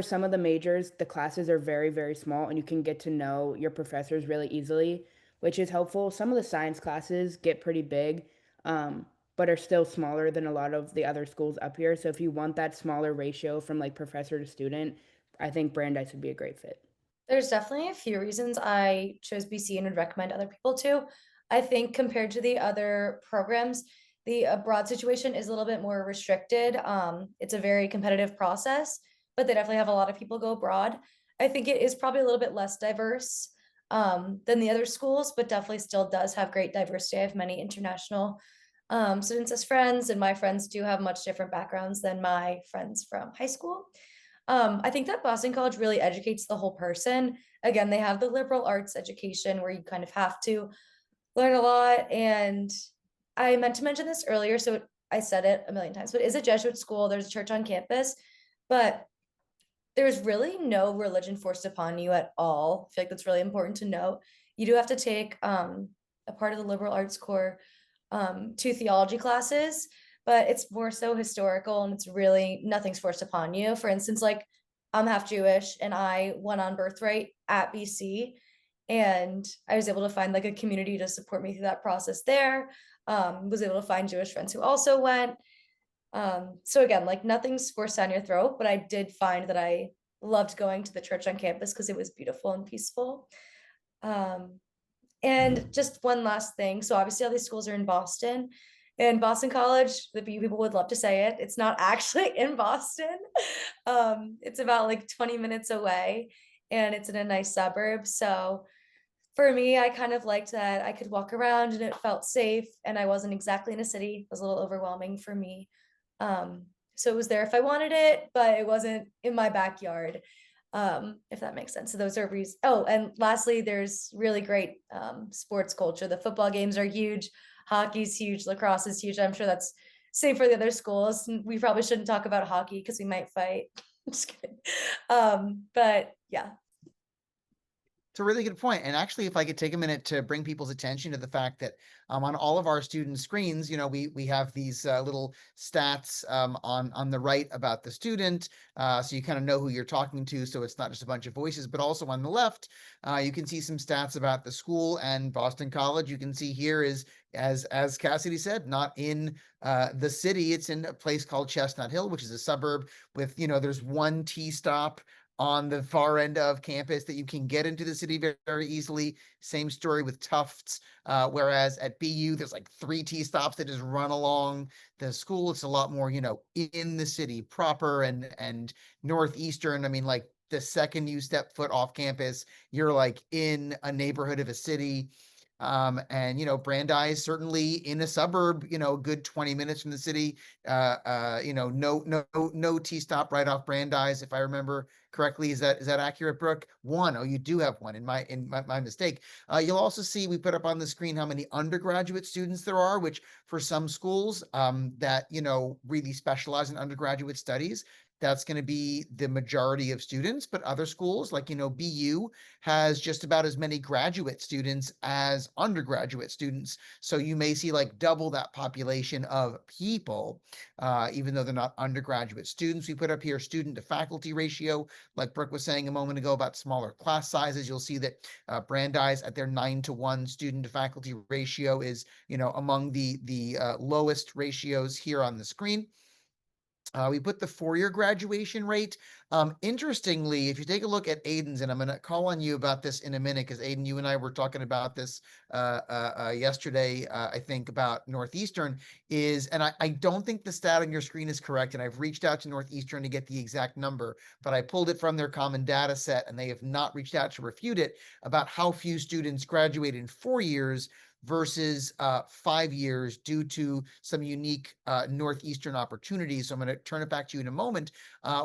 S3: some of the majors, the classes are very, very small, and you can get to know your professors really easily, which is helpful. Some of the science classes get pretty big, but are still smaller than a lot of the other schools up here. So if you want that smaller ratio from like professor to student, I think Brandeis would be a great fit.
S5: There's definitely a few reasons I chose BC and would recommend other people too. I think compared to the other programs, the abroad situation is a little bit more restricted. It's a very competitive process, but they definitely have a lot of people go abroad. I think it is probably a little bit less diverse than the other schools, but definitely still does have great diversity. I have many international students as friends, and my friends do have much different backgrounds than my friends from high school. I think that Boston College really educates the whole person. Again, they have the liberal arts education where you kind of have to learn a lot. And I meant to mention this earlier, so I said it a million times, but it is a Jesuit school. There's a church on campus, but there's really no religion forced upon you at all. I feel like that's really important to note. You do have to take a part of the liberal arts core, 2 theology classes, but it's more so historical and it's really nothing's forced upon you. For instance, like I'm half Jewish and I went on birthright at BC, and I was able to find like a community to support me through that process there. Was able to find Jewish friends who also went. So again, like nothing's forced down your throat, but I did find that I loved going to the church on campus because it was beautiful and peaceful. And just one last thing. So obviously all these schools are in Boston, and Boston College, the people would love to say it, it's not actually in Boston. It's about like 20 minutes away, and it's in a nice suburb. So for me, I kind of liked that I could walk around and it felt safe, and I wasn't exactly in a city. It was a little overwhelming for me. So it was there if I wanted it, but it wasn't in my backyard, if that makes sense. So those are reasons. Oh, and lastly, there's really great sports culture. The football games are huge, hockey's huge, lacrosse is huge. I'm sure that's same for the other schools. We probably shouldn't talk about hockey because we might fight. Just kidding. But yeah.
S2: It's a really good point. And actually, if I could take a minute to bring people's attention to the fact that on all of our student screens, we have these little stats on the right about the student, so you kind of know who you're talking to. So it's not just a bunch of voices, but also on the left, you can see some stats about the school and Boston College. You can see here is, as Cassidy said, not in the city. It's in a place called Chestnut Hill, which is a suburb with, there's one T stop on the far end of campus that you can get into the city very, very easily. Same story with Tufts, whereas at BU, there's like 3 T stops that just run along the school. It's a lot more, in the city proper. And Northeastern, I mean, like the second you step foot off campus, you're like in a neighborhood of a city. And Brandeis certainly in a suburb, a good 20 minutes from the city. No T stop right off Brandeis, if I remember correctly. Is that accurate, Brooke? One. Oh, you do have one in my mistake. You'll also see we put up on the screen how many undergraduate students there are, which for some schools that really specialize in undergraduate studies, that's going to be the majority of students. But other schools like BU has just about as many graduate students as undergraduate students, so you may see like double that population of people, even though they're not undergraduate students. We put up here student to faculty ratio, like Brooke was saying a moment ago about smaller class sizes. You'll see that Brandeis at their 9-to-1 student to faculty ratio is among the lowest ratios here on the screen. We put the 4-year graduation rate. Interestingly, if you take a look at Aiden's, and I'm going to call on you about this in a minute, because Aiden, you and I were talking about this yesterday, I think, about Northeastern, and I don't think the stat on your screen is correct, and I've reached out to Northeastern to get the exact number, but I pulled it from their common data set, and they have not reached out to refute it, about how few students graduate in 4 years versus 5 years due to some unique Northeastern opportunities. So I'm going to turn it back to you in a moment.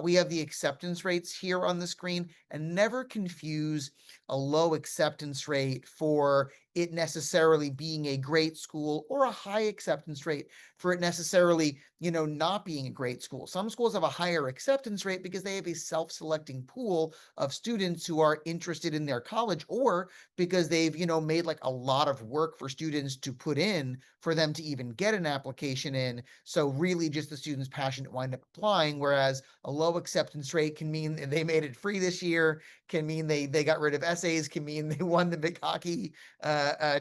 S2: We have the acceptance rates here on the screen, and never confuse a low acceptance rate for it necessarily being a great school, or a high acceptance rate for it necessarily, not being a great school. Some schools have a higher acceptance rate because they have a self-selecting pool of students who are interested in their college, or because they've, made like a lot of work for students to put in for them to even get an application in. So really just the students passionate wind up applying, whereas a low acceptance rate can mean they made it free this year, can mean they got rid of essays, can mean they won the big hockey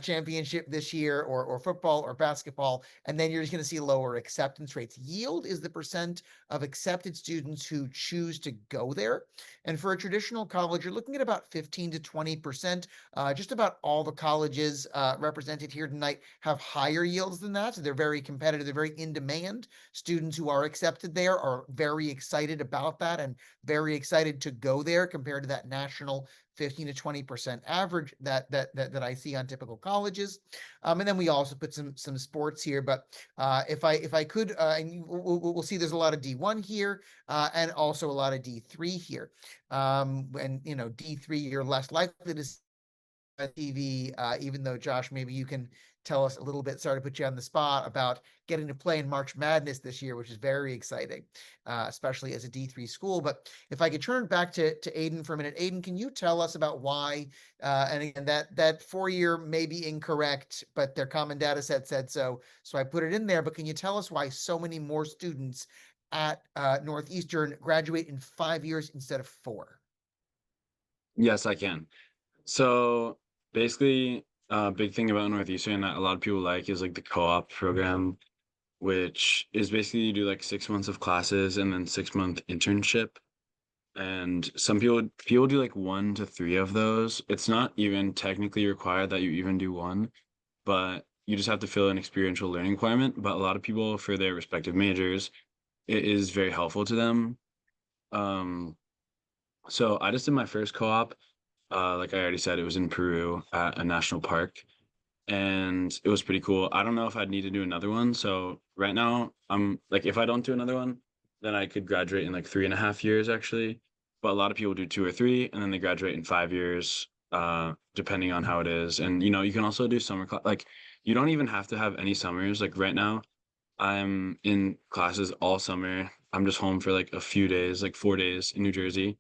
S2: championship this year, or football or basketball, and then you're just going to see lower acceptance rates. Yield is the percent of accepted students who choose to go there. And for a traditional college, you're looking at about 15 to 20%. Just about all the colleges represented here tonight have higher yields than that. So they're very competitive. They're very in demand. Students who are accepted there are very excited about that and very excited to go there compared to that national 15 to 20% average that I see on typical colleges. And then we also put some sports here. But if I could, and we'll see there's a lot of D1 here, and also a lot of D3 here. And D3, you're less likely to see on TV, even though, Josh, maybe you can tell us a little bit, sorry to put you on the spot, about getting to play in March Madness this year, which is very exciting, especially as a D3 school. But if I could turn back to Aiden for a minute. Aiden, can you tell us about why, and again, that 4-year may be incorrect, but their common data set said so, so I put it in there, but can you tell us why so many more students at Northeastern graduate in 5 years instead of 4?
S6: Yes, I can. So basically, big thing about Northeastern that a lot of people like is like the co-op program, which is basically you do like 6 months of classes and then 6-month internship. And some people do like 1 to 3 of those. It's not even technically required that you even do one, but you just have to fill an experiential learning requirement. But a lot of people, for their respective majors, it is very helpful to them. So I just did my first co-op. Like I already said, it was in Peru at a national park, and it was pretty cool. I don't know if I'd need to do another one. So right now, I'm like, if I don't do another one, then I could graduate in like 3.5 years, actually. But a lot of people do 2 or 3, and then they graduate in 5 years, depending on how it is. And you can also do summer class. Like, you don't even have to have any summers. Like right now, I'm in classes all summer. I'm just home for like a few days, like 4 days in New Jersey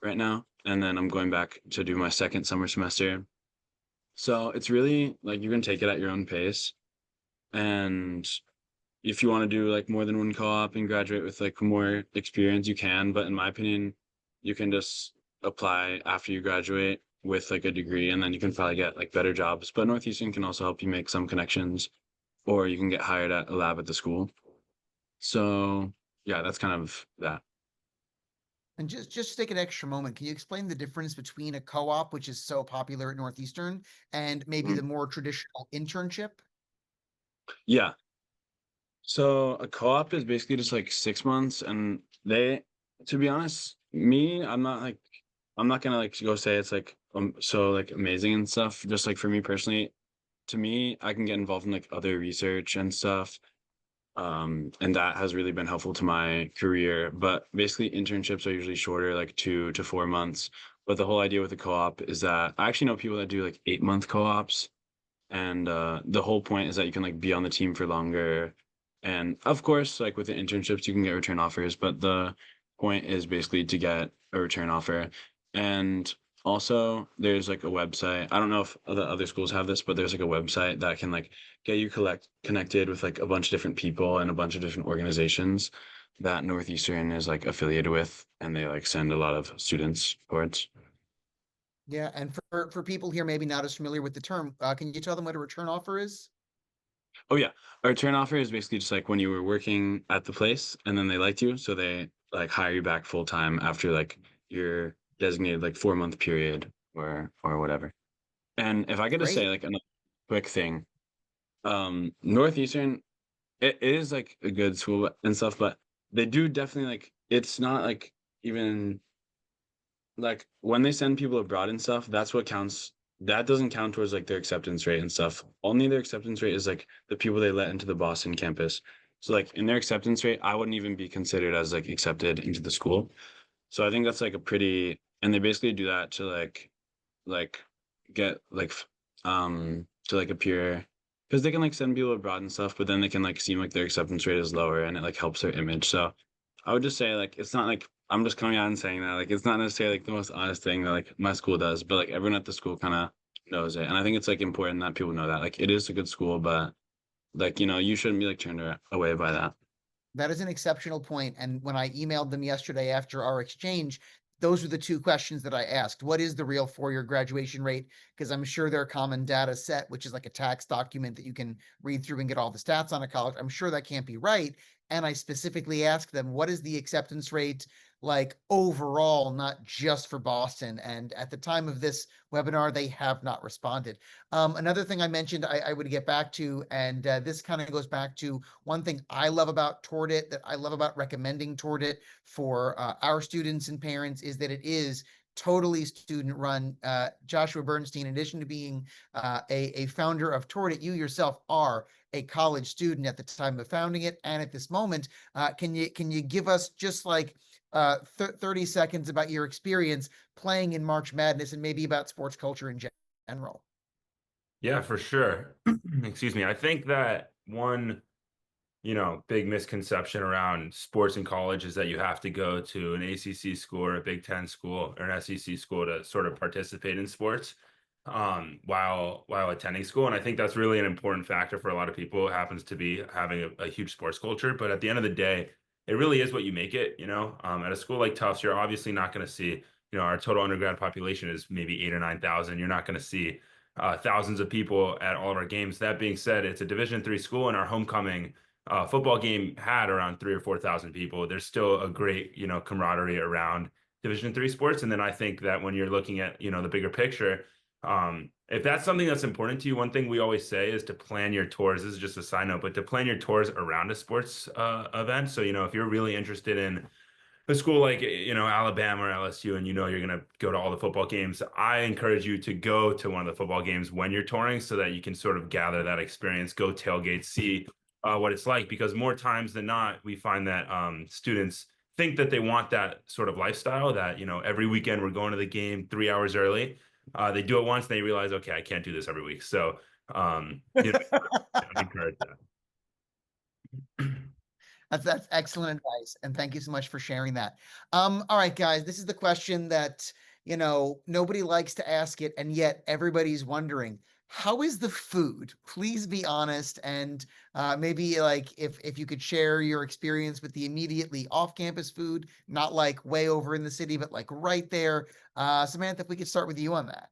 S6: right now. and then I'm going back to do my second summer semester. So it's really like you can take it at your own pace. And if you want to do like more than one co-op and graduate with like more experience, you can. But in my opinion, you can just apply after you graduate with like a degree, and then you can probably get like better jobs. But Northeastern can also help you make some connections, or you can get hired at a lab at the school. So yeah, that's kind of that.
S2: And just take an extra moment. Can you explain the difference between a co-op, which is so popular at Northeastern, and maybe
S6: Mm.
S2: the more traditional internship?
S6: Yeah. So a co-op is basically just like 6 months, and to be honest, I'm not gonna like go say it's like so like amazing and stuff. Just like for me personally, to me, I can get involved in like other research and stuff. And that has really been helpful to my career. But basically, internships are usually shorter, like 2 to 4 months. But the whole idea with the co-op is that I actually know people that do like 8 month co-ops, and the whole point is that you can like be on the team for longer. And of course, like with the internships, you can get return offers, but the point is basically to get a return offer. And also, there's like a website. I don't know if the other schools have this, but there's like a website that can like get you connected with like a bunch of different people and a bunch of different organizations that Northeastern is like affiliated with, and they like send a lot of students towards.
S2: Yeah, and for people here maybe not as familiar with the term, can you tell them what a return offer is?
S6: Oh yeah, a return offer is basically just like when you were working at the place and then they liked you, so they like hire you back full time after like your designated like 4 month period or whatever. And if I could just
S2: Great.
S6: say like another quick thing, Northeastern, it is like a good school and stuff, but they do definitely like it's not like even like when they send people abroad and stuff, that's what counts. That doesn't count towards like their acceptance rate and stuff. Only their acceptance rate is like the people they let into the Boston campus. So like in their acceptance rate, I wouldn't even be considered as like accepted into the school. So I think that's like a pretty, and they basically do that to like get like to like appear, because they can like send people abroad and stuff, but then they can like seem like their acceptance rate is lower and it like helps their image. So I would just say like it's not like I'm just coming out and saying that like it's not necessarily like the most honest thing that like my school does, but like everyone at the school kind of knows it, and I think it's like important that people know that like it is a good school, but like you shouldn't be like turned away by that.
S2: That is an exceptional point. And when I emailed them yesterday after our exchange, those were the two questions that I asked. What is the real four-year graduation rate? Because I'm sure their common data set, which is like a tax document that you can read through and get all the stats on a college, I'm sure that can't be right. And I specifically asked them, what is the acceptance rate like overall, not just for Boston? And at the time of this webinar, they have not responded. Another thing I mentioned I would get back to, and this kind of goes back to one thing I love about TouredIt, that I love about recommending TouredIt for our students and parents, is that it is totally student run. Joshua Bernstein, in addition to being a founder of TouredIt, you yourself are a college student at the time of founding it and at this moment. Can you give us just like 30 seconds about your experience playing in March Madness and maybe about sports culture in general?
S1: Yeah, for sure. Excuse me. I think that one, big misconception around sports in college is that you have to go to an ACC school or a Big Ten school or an SEC school to sort of participate in sports while attending school. And I think that's really an important factor for a lot of people. It happens to be having a huge sports culture, but at the end of the day, it really is what you make it. At a school like Tufts, you're obviously not going to see, our total undergrad population is maybe 8 or 9,000. You're not going to see thousands of people at all of our games. That being said, it's a Division III school, and our homecoming football game had around 3 or 4,000 people. There's still a great, camaraderie around Division III sports. And then I think that when you're looking at, the bigger picture, if that's something that's important to you, one thing we always say is to plan your tours. This is just a side note, but to plan your tours around a sports event. So, if you're really interested in a school like, Alabama or LSU, and you're going to go to all the football games, I encourage you to go to one of the football games when you're touring so that you can sort of gather that experience, go tailgate, see what it's like, because more times than not, we find that students think that they want that sort of lifestyle that, every weekend we're going to the game 3 hours early. They do it once, and they realize, okay, I can't do this every week. So, I encourage that.
S2: That's excellent advice, and thank you so much for sharing that. All right, guys, this is the question that you know, nobody likes to ask it, and yet everybody's wondering, how is the food? Please be honest, and maybe like if you could share your experience with the immediately off-campus food, not like way over in the city, but like right there. Samantha, if we could start with you on that.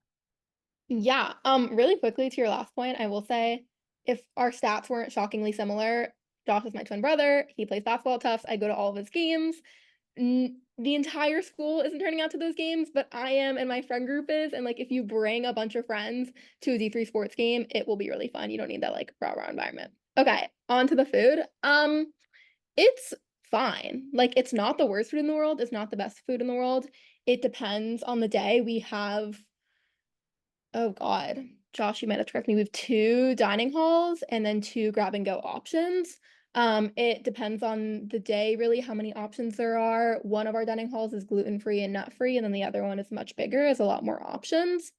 S7: Yeah, really quickly to your last point, I will say if our stats weren't shockingly similar, Josh is my twin brother. He plays basketball at Tufts. I go to all of his games. The entire school isn't turning out to those games, but I am and my friend group is. And like if you bring a bunch of friends to a D3 sports game, it will be really fun. You don't need that like rah-rah environment. Okay, on to the food. It's fine. Like it's not the worst food in the world. It's not the best food in the world. It depends on the day. We have, oh God, Josh, you might have to correct me. We have 2 dining halls and then 2 grab and go options. It depends on the day, really, how many options there are. One of our dining halls is gluten-free and nut-free, and then the other one is much bigger, has a lot more options.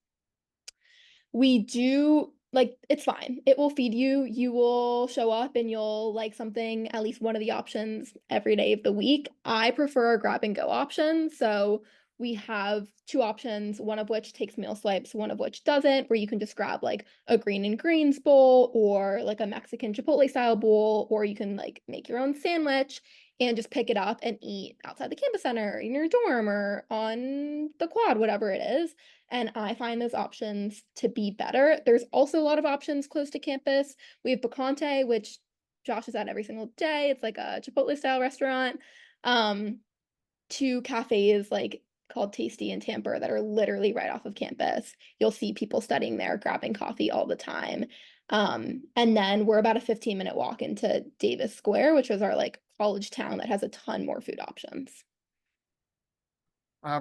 S7: We do like it's fine. It will feed you. You will show up and you'll like something, at least one of the options every day of the week. I prefer our grab and go option. So we have 2 options, one of which takes meal swipes, one of which doesn't, where you can just grab like a green and greens bowl or like a Mexican Chipotle style bowl, or you can like make your own sandwich and just pick it up and eat outside the campus center, in your dorm, or on the quad, whatever it is. And I find those options to be better. There's also a lot of options close to campus. We have Picante, which Josh is at every single day. It's like a Chipotle style restaurant. 2 cafes like called Tasty and Tamper that are literally right off of campus. You'll see people studying there, grabbing coffee all the time. And then we're about a 15-minute walk into Davis Square, which is our like college town that has a ton more food options.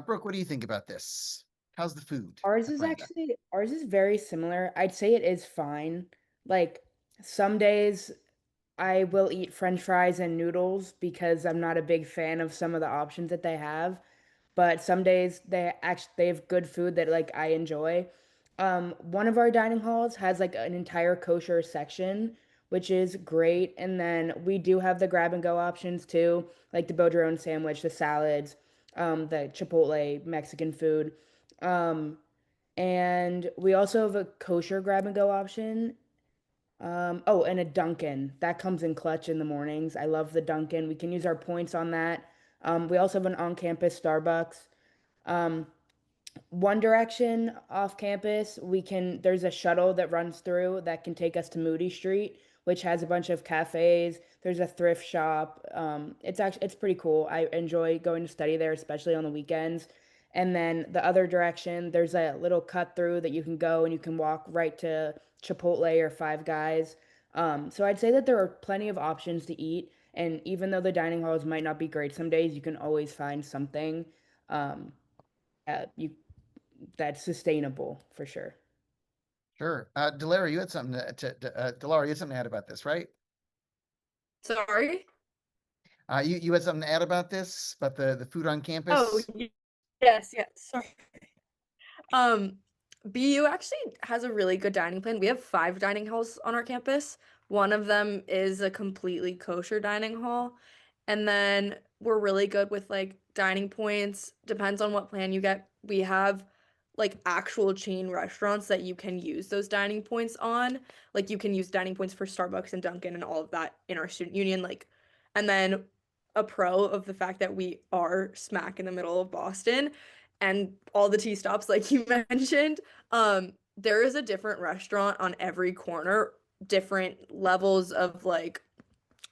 S2: Brooke, what do you think about this? How's the food?
S3: Ours
S2: at
S3: is
S2: Branda?
S3: actually ours is very similar. I'd say it is fine. Like some days I will eat French fries and noodles because I'm not a big fan of some of the options that they have. But some days they have good food that like I enjoy. One of our dining halls has like an entire kosher section, which is great. And then we do have the grab and go options too, like the build your own sandwich, the salads, the Chipotle Mexican food. Um, and we also have a kosher grab and go option. Oh, and a Dunkin'. That comes in clutch in the mornings. I love the Dunkin'. We can use our points on that. We also have an on-campus Starbucks. Um, One Direction off campus, there's a shuttle that runs through that can take us to Moody Street, which has a bunch of cafes. There's a thrift shop. It's pretty cool. I enjoy going to study there, especially on the weekends. And then the other direction, there's a little cut through that you can go and you can walk right to Chipotle or Five Guys. So I'd say that there are plenty of options to eat. And even though the dining halls might not be great some days, you can always find something um, you that's sustainable for sure.
S2: Sure. Delara, you had something Delara, you had something to add about this, right?
S4: Sorry.
S2: You had something to add about this, about the food on campus?
S4: Oh, yes. Sorry. BU actually has a really good dining plan. We have 5 dining halls on our campus. One of them is a completely kosher dining hall. And then we're really good with like dining points. Depends on what plan you get. We have like actual chain restaurants that you can use those dining points on. Like you can use dining points for Starbucks and Dunkin' and all of that in our student union. Like, and then a pro of the fact that we are smack in the middle of Boston and all the T stops, like you mentioned, there is a different restaurant on every corner, different levels of like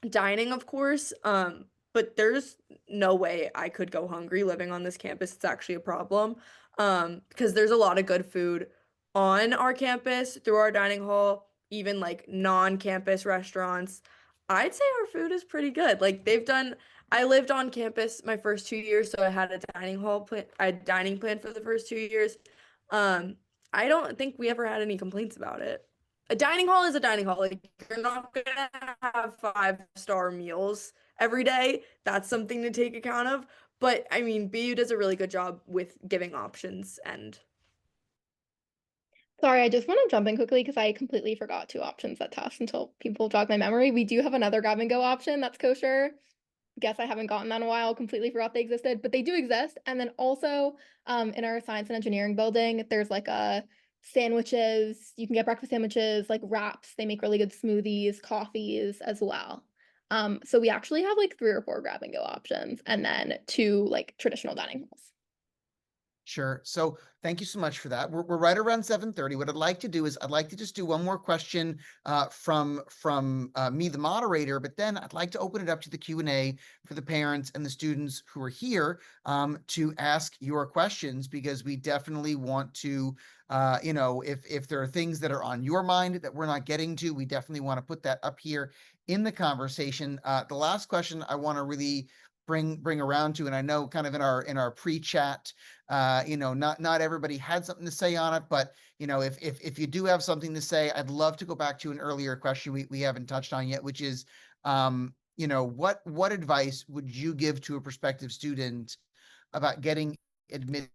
S4: dining, of course. But there's no way I could go hungry living on this campus. It's actually a problem. Because there's a lot of good food on our campus through our dining hall, even like non-campus restaurants. I'd say our food is pretty good. Like I lived on campus my first 2 years, so I had a dining plan for the first 2 years. I don't think we ever had any complaints about it. A dining hall is a dining hall. Like you're not gonna have 5-star meals every day. That's something to take account of. But I mean, BU does a really good job with giving options and
S7: Sorry, I just want to jump in quickly because I completely forgot 2 options at Tufts until people jog my memory. We do have another grab and go option that's kosher. guess I haven't gotten that in a while, completely forgot they existed, but they do exist. And then also in our science and engineering building, there's like sandwiches, you can get breakfast sandwiches, like wraps, they make really good smoothies, coffees as well. So we actually have like 3 or 4 grab and go options and then 2 like traditional dining halls.
S2: Sure. So thank you so much for that. We're right around 7:30. What I'd like to do is I'd like to just do one more question from me, the moderator, but then I'd like to open it up to the Q&A for the parents and the students who are here to ask your questions, because we definitely want to, if there are things that are on your mind that we're not getting to, we definitely want to put that up here in the conversation. The last question I want to really bring around to, and I know kind of in our pre-chat, not everybody had something to say on it, but if you do have something to say, I'd love to go back to an earlier question we haven't touched on yet, which is, what advice would you give to a prospective student about getting admitted?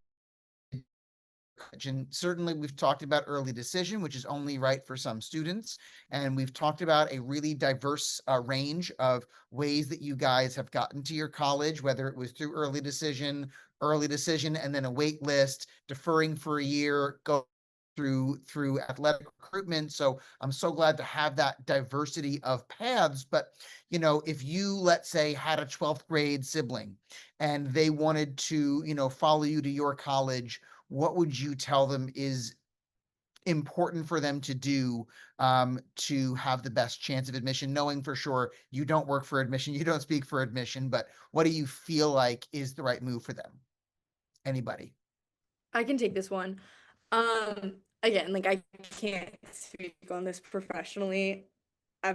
S2: And certainly we've talked about early decision, which is only right for some students. And we've talked about a really diverse range of ways that you guys have gotten to your college, whether it was through early decision, and then a wait list, deferring for a year, go through athletic recruitment. So I'm so glad to have that diversity of paths. But, if you, let's say, had a 12th grade sibling and they wanted to, follow you to your college, what would you tell them is important for them to do to have the best chance of admission, knowing for sure you don't work for admission, you don't speak for admission, but what do you feel like is the right move for them? Anybody?
S4: I can take this one. Again, like I can't speak on this professionally. I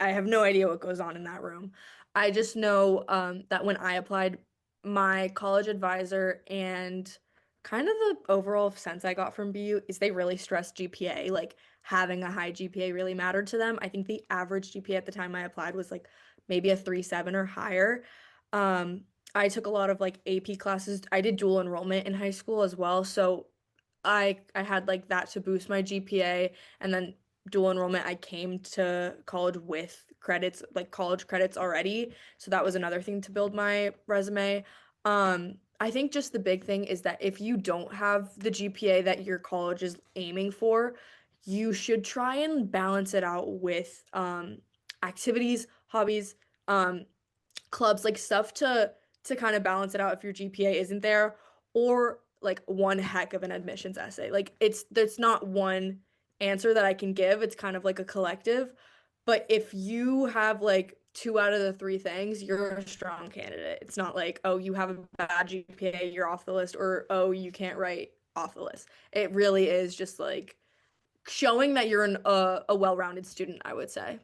S4: have no idea what goes on in that room. I just know that when I applied, my college advisor and kind of the overall sense I got from BU is they really stress GPA. Like having a high GPA really mattered to them. I think the average GPA at the time I applied was like maybe a 3.7 or higher. I took a lot of like AP classes. I did dual enrollment in high school as well, so I had like that to boost my GPA, and then dual enrollment, I came to college with credits, like college credits already. So that was another thing to build my resume. I think just the big thing is that if you don't have the GPA that your college is aiming for, you should try and balance it out with activities, hobbies, clubs, like stuff to kind of balance it out if your GPA isn't there, or like one heck of an admissions essay. Like there's not one answer that I can give. It's kind of like a collective. But if you have like 2 out of the 3 things, you're a strong candidate. It's not like, oh, you have a bad GPA, you're off the list, or oh, you can't write off the list. It really is just like showing that you're a well-rounded student, I would say.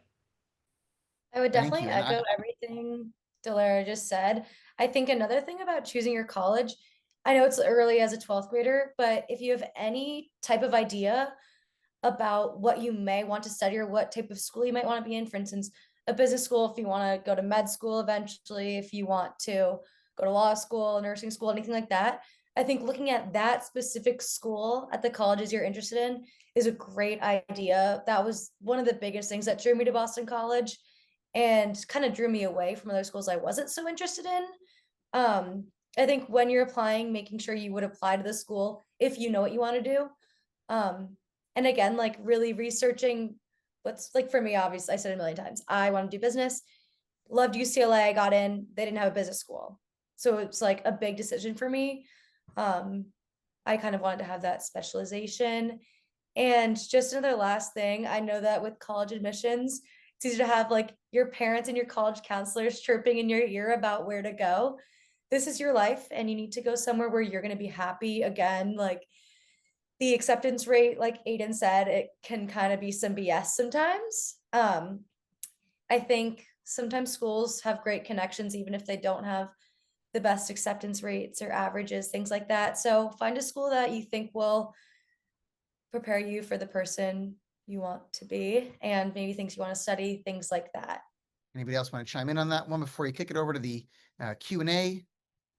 S5: I would
S2: Thank
S5: definitely
S2: you. And
S5: echo everything Delara just said. I think another thing about choosing your college, I know it's early as a 12th grader, but if you have any type of idea about what you may want to study or what type of school you might want to be in, for instance, a business school, if you want to go to med school eventually, if you want to go to law school, nursing school, anything like that, I think looking at that specific school at the colleges you're interested in is a great idea. That was one of the biggest things that drew me to Boston College and kind of drew me away from other schools I wasn't so interested in. I think when you're applying, making sure you would apply to the school if you know what you want to do. And again, like really researching what's like for me, obviously, I said it a million times, I want to do business. Loved UCLA. I got in, they didn't have a business school. So it's like a big decision for me. I kind of wanted to have that specialization. And just another last thing, I know that with college admissions, it's easy to have like your parents and your college counselors chirping in your ear about where to go. This is your life, and you need to go somewhere where you're going to be happy. Again, like the acceptance rate, like Aiden said, it can kind of be some BS sometimes. I think sometimes schools have great connections, even if they don't have the best acceptance rates or averages, things like that. So find a school that you think will prepare you for the person you want to be and maybe things you want to study, things like that.
S2: Anybody else want to chime in on that one before you kick it over to the Q&A?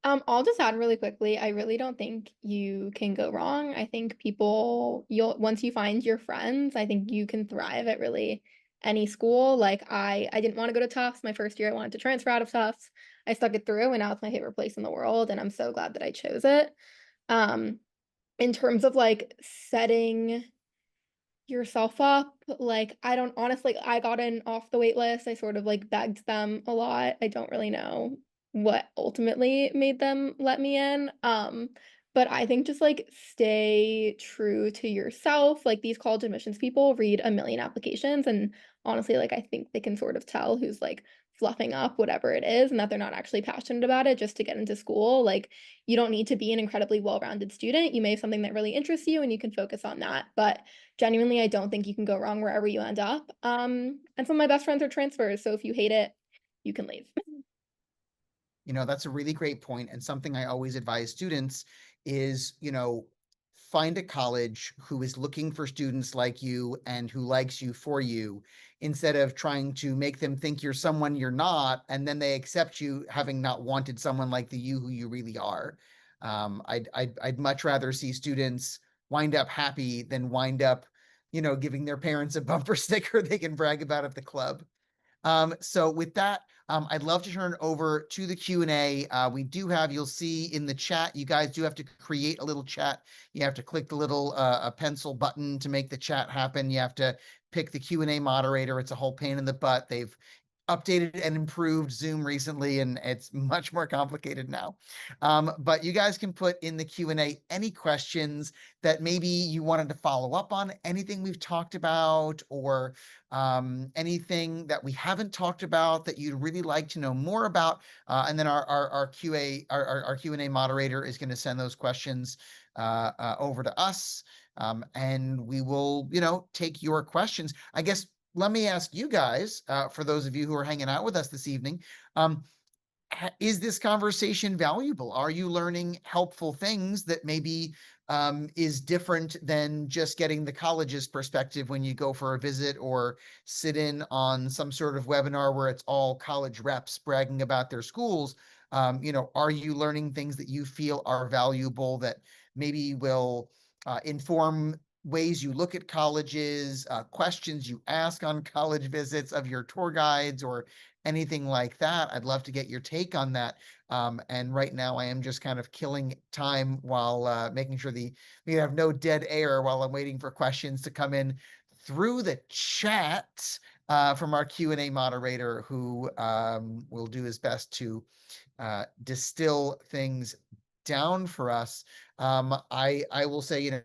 S7: I'll just add really quickly, I really don't think you can go wrong. I think once you find your friends, I think you can thrive at really any school. Like I didn't want to go to Tufts my first year. I wanted to transfer out of Tufts. I stuck it through, and now it's my favorite place in the world, and I'm so glad that I chose it. In terms of like setting yourself up, like I don't honestly, I got in off the wait list. I sort of like begged them a lot. I don't really know what ultimately made them let me in. But I think just like stay true to yourself. Like these college admissions people read a million applications, and honestly, like I think they can sort of tell who's like fluffing up whatever it is and that they're not actually passionate about it just to get into school. Like you don't need to be an incredibly well-rounded student. You may have something that really interests you and you can focus on that. But genuinely, I don't think you can go wrong wherever you end up. And some of my best friends are transfers. So if you hate it, you can leave.
S2: You know, that's a really great point. And something I always advise students is, you know, find a college who is looking for students like you and who likes you for you, instead of trying to make them think you're someone you're not, and then they accept you having not wanted someone like the you who you really are. I'd much rather see students wind up happy than wind up, you know, giving their parents a bumper sticker they can brag about at the club. So with that, I'd love to turn it over to the Q&A. We do have, you'll see in the chat, you guys do have to create a little chat. You have to click the little a pencil button to make the chat happen. You have to pick the Q&A moderator. It's a whole pain in the butt. They've updated and improved Zoom recently, and it's much more complicated now. But you guys can put in the Q&A any questions that maybe you wanted to follow up on, anything we've talked about, or anything that we haven't talked about that you'd really like to know more about. And then our Q&A moderator is going to send those questions over to us. And we will, you know, take your questions. I guess let me ask you guys, for those of you who are hanging out with us this evening, is this conversation valuable? Are you learning helpful things that maybe is different than just getting the college's perspective when you go for a visit or sit in on some sort of webinar where it's all college reps bragging about their schools? You know, are you learning things that you feel are valuable that maybe will inform ways you look at colleges, questions you ask on college visits of your tour guides, or anything like that? I'd love to get your take on that. And right now I am just kind of killing time while making sure we have no dead air while I'm waiting for questions to come in through the chat from our Q&A moderator, who will do his best to distill things down for us. I will say, you know,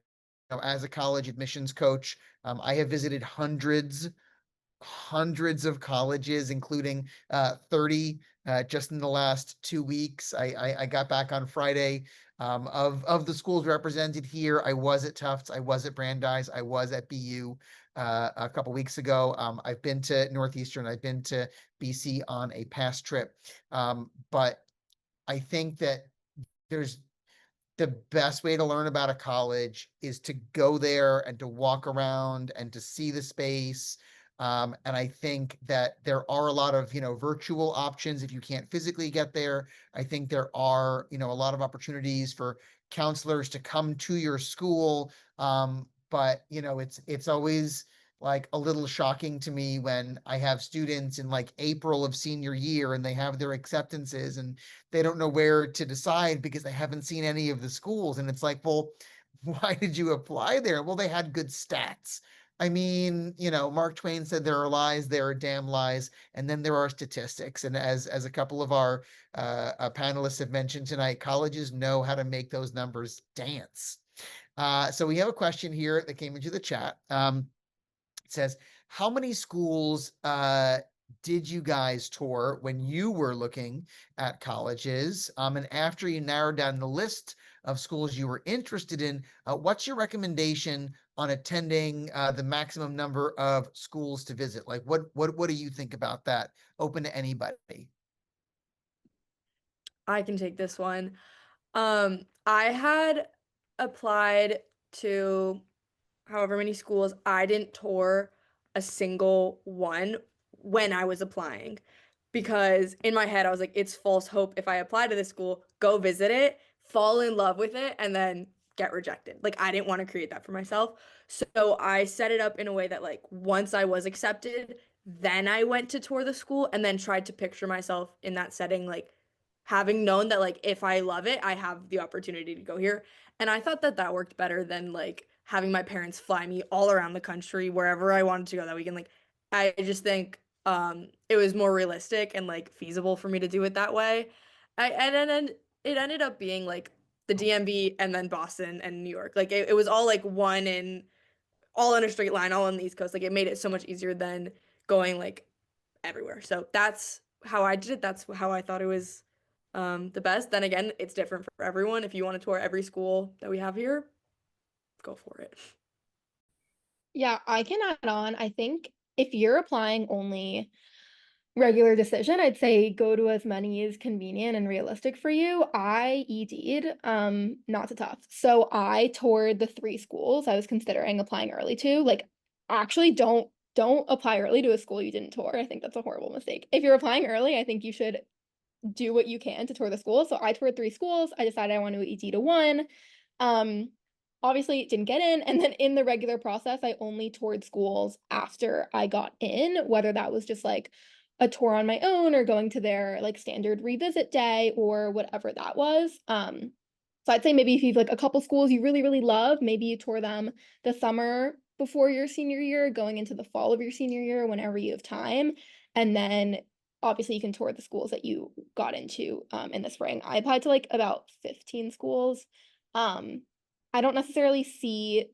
S2: as a college admissions coach, I have visited hundreds of colleges, including 30 just in the last 2 weeks. I got back on Friday. Of the schools represented here, I was at Tufts, I was at Brandeis, I was at BU a couple weeks ago. I've been to Northeastern, I've been to BC on a past trip. But I think that there's the best way to learn about a college is to go there and to walk around and to see the space. And I think that there are a lot of, you know, virtual options if you can't physically get there. I think there are, you know, a lot of opportunities for counselors to come to your school. But, you know, it's always like a little shocking to me when I have students in like April of senior year and they have their acceptances and they don't know where to decide because they haven't seen any of the schools. And it's like, well, why did you apply there? Well, they had good stats. I mean, you know, Mark Twain said there are lies, there are damn lies, and then there are statistics. And as a couple of our panelists have mentioned tonight, colleges know how to make those numbers dance. So we have a question here that came into the chat. It says, how many schools did you guys tour when you were looking at colleges? And after you narrowed down the list of schools you were interested in, what's your recommendation on attending the maximum number of schools to visit? Like, what do you think about that? Open to anybody.
S4: I can take this one. I had applied to however many schools. I didn't tour a single one when I was applying, because in my head I was like, it's false hope if I apply to this school, go visit it, fall in love with it, and then get rejected. Like, I didn't want to create that for myself. So I set it up in a way that, like, once I was accepted, then I went to tour the school and then tried to picture myself in that setting, like having known that like if I love it, I have the opportunity to go here. And I thought that that worked better than like having my parents fly me all around the country wherever I wanted to go that weekend. Like I just think it was more realistic and like feasible for me to do it that way. And then it ended up being like the DMV and then Boston and New York. Like it was all like one in all in a straight line, all on the East Coast. Like it made it so much easier than going like everywhere. So that's how I did it. That's how I thought it was the best. Then again, it's different for everyone. If you want to tour every school that we have here, go for it.
S7: Yeah, I can add on. I think if you're applying only regular decision, I'd say go to as many as convenient and realistic for you. I ED'd, not to Tufts. So I toured the 3 schools I was considering applying early to. Like, actually don't apply early to a school you didn't tour. I think that's a horrible mistake. If you're applying early, I think you should do what you can to tour the schools. So I toured 3 schools. I decided I want to ED to 1. Obviously it didn't get in. And then in the regular process, I only toured schools after I got in, whether that was just like a tour on my own or going to their like standard revisit day or whatever that was. So I'd say maybe if you've like a couple schools you really, really love, maybe you tour them the summer before your senior year, going into the fall of your senior year, whenever you have time. And then obviously you can tour the schools that you got into in the spring. I applied to like about 15 schools. I don't necessarily see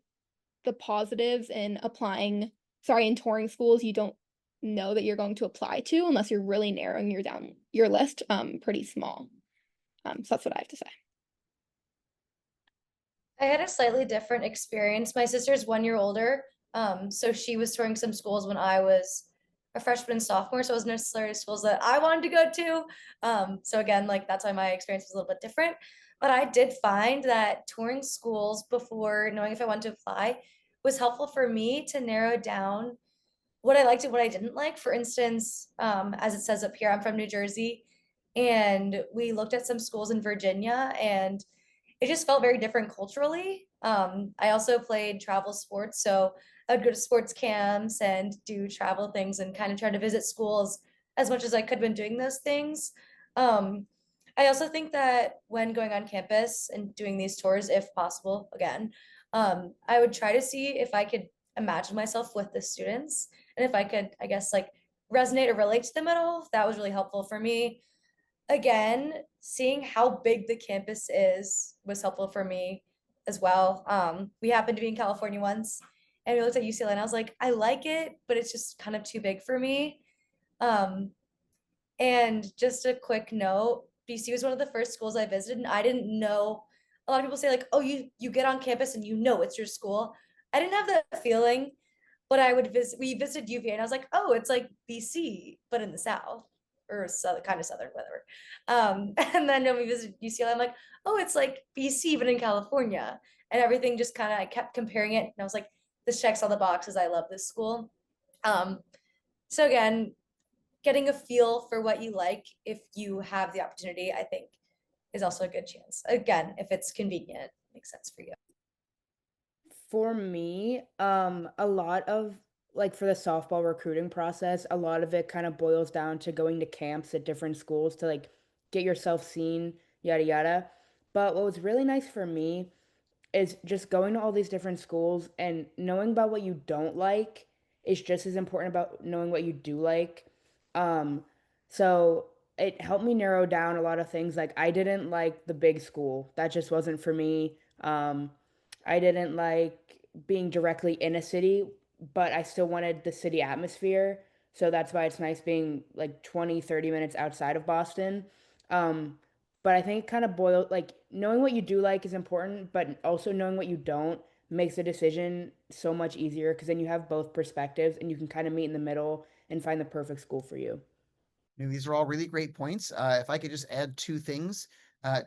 S7: the positives in in touring schools you don't know that you're going to apply to unless you're really narrowing your list pretty small. So that's what I have to say.
S5: I had a slightly different experience. My sister's 1 year older, so she was touring some schools when I was a freshman and sophomore, so it wasn't necessarily schools that I wanted to go to. So again, like that's why my experience was a little bit different. But I did find that touring schools before knowing if I wanted to apply was helpful for me to narrow down what I liked and what I didn't like. For instance, as it says up here, I'm from New Jersey, and we looked at some schools in Virginia, and it just felt very different culturally. I also played travel sports, so I would go to sports camps and do travel things and kind of try to visit schools as much as I could when doing those things. Um, I also think that when going on campus and doing these tours, if possible, again, I would try to see if I could imagine myself with the students and if I could, I guess, like resonate or relate to them at all. That was really helpful for me. Again, seeing how big the campus is was helpful for me as well. We happened to be in California once and we looked at UCLA and I was like, I like it, but it's just kind of too big for me. Um, and just a quick note, BC was one of the first schools I visited, and I didn't know. A lot of people say like, "Oh, you get on campus and you know it's your school." I didn't have that feeling, but I would visit. We visited UVA, and I was like, "Oh, it's like BC, but in the South or southern, kind of southern, whatever." And then when we visited UCLA, I'm like, "Oh, it's like BC, but in California." And everything just kind of I kept comparing it, and I was like, "This checks all the boxes. I love this school." Um, so again, getting a feel for what you like if you have the opportunity, I think is also a good chance. Again, if it's convenient, makes sense for you.
S3: For me, a lot of like for the softball recruiting process, a lot of it kind of boils down to going to camps at different schools to like get yourself seen, yada yada. But what was really nice for me is just going to all these different schools and knowing about what you don't like is just as important about knowing what you do like. Um, so it helped me narrow down a lot of things. Like I didn't like the big school. That just wasn't for me. I didn't like being directly in a city, but I still wanted the city atmosphere. So that's why it's nice being like 20, 30 minutes outside of Boston. Um, but I think it kind of boils like knowing what you do like is important, but also knowing what you don't makes the decision so much easier because then you have both perspectives and you can kind of meet in the middle and find the perfect school for you.
S2: These are all really great points. If I could just add 2 things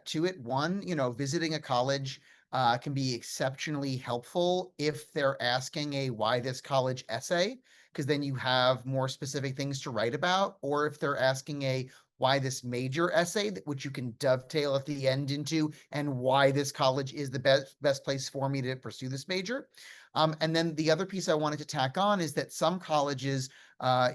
S2: to it. One, visiting a college can be exceptionally helpful if they're asking a why this college essay, because then you have more specific things to write about, or if they're asking a why this major essay, which you can dovetail at the end into, and why this college is the best place for me to pursue this major. And then the other piece I wanted to tack on is that some colleges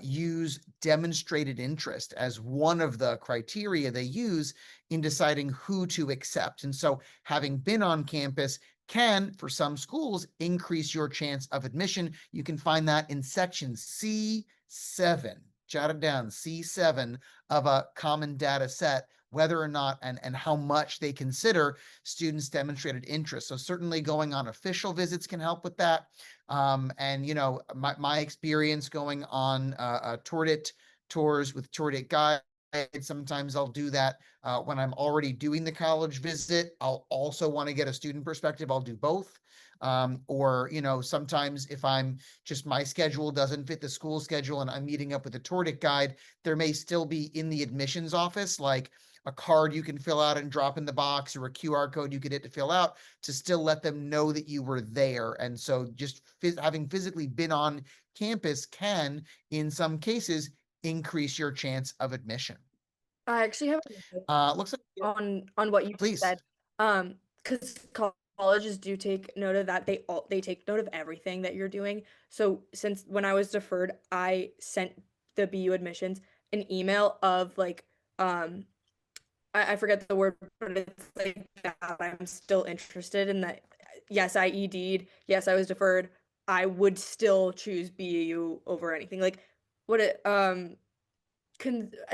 S2: use demonstrated interest as one of the criteria they use in deciding who to accept. And so having been on campus can, for some schools, increase your chance of admission. You can find that in section C7, jot it down, C7 of a common data set, whether or not and how much they consider students demonstrated interest. So certainly going on official visits can help with that. And, you know, my experience going on TouredIt tours with TouredIt guides, sometimes I'll do that when I'm already doing the college visit. I'll also want to get a student perspective. I'll do both. Or, you know, sometimes if I'm just, my schedule doesn't fit the school schedule and I'm meeting up with a TouredIt guide, there may still be in the admissions office, like a card you can fill out and drop in the box, or a QR code you could hit to fill out to still let them know that you were there. And so just having physically been on campus can, in some cases, increase your chance of admission.
S4: I actually have
S2: Looks like
S4: on what you
S2: please
S4: said. Because colleges do take note of that. They take note of everything that you're doing. So since when I was deferred, I sent the BU admissions an email of like I forget the word, but it's like that I'm still interested in that. Yes, I ED'd. Yes, I was deferred. I would still choose BU over anything. Like what it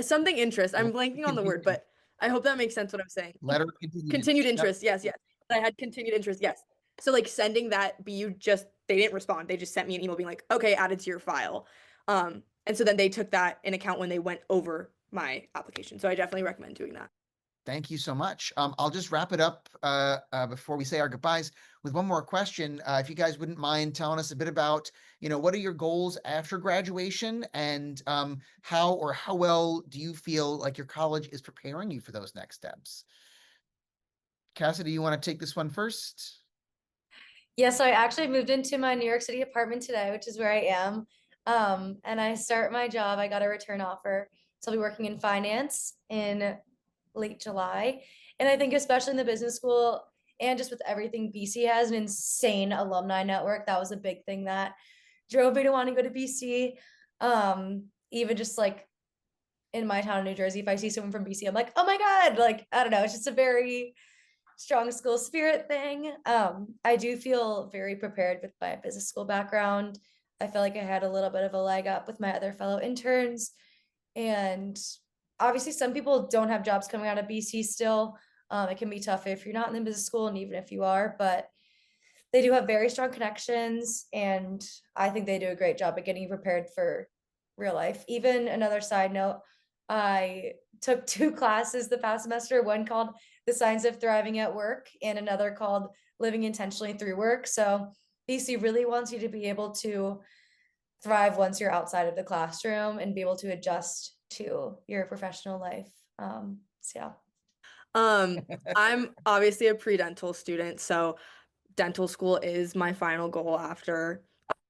S4: something interest. I'm blanking on the word, but I hope that makes sense what I'm saying.
S2: Letter
S4: continued interest. Yep. Yes. I had continued interest. Yes. So like sending that BU, just they didn't respond. They just sent me an email being like, okay, added to your file. And so then they took that in account when they went over my application. So I definitely recommend doing that.
S2: Thank you so much. I'll just wrap it up before we say our goodbyes with one more question. If you guys wouldn't mind telling us a bit about, you know, what are your goals after graduation, and how well do you feel like your college is preparing you for those next steps? Cassidy, you want to take this one first?
S5: Yeah, so I actually moved into my New York City apartment today, which is where I am. And I start my job. I got a return offer. So I'll be working in finance in late July. And I think especially in the business school and just with everything, BC has an insane alumni network. That was a big thing that drove me to want to go to BC. Even just like in my town of New Jersey, if I see someone from BC, I'm like, oh my God, like, I don't know, it's just a very strong school spirit thing. I do feel very prepared with my business school background. I feel like I had a little bit of a leg up with my other fellow interns. And obviously some people don't have jobs coming out of BC still. It can be tough if you're not in the business school, and even if you are, but they do have very strong connections, and I think they do a great job at getting you prepared for real life. Even another side note, I took 2 classes the past semester, one called The Science of Thriving at Work and another called Living Intentionally Through Work. So BC really wants you to be able to thrive once you're outside of the classroom and be able to adjust to your professional life. So yeah.
S4: I'm obviously a pre-dental student, so dental school is my final goal after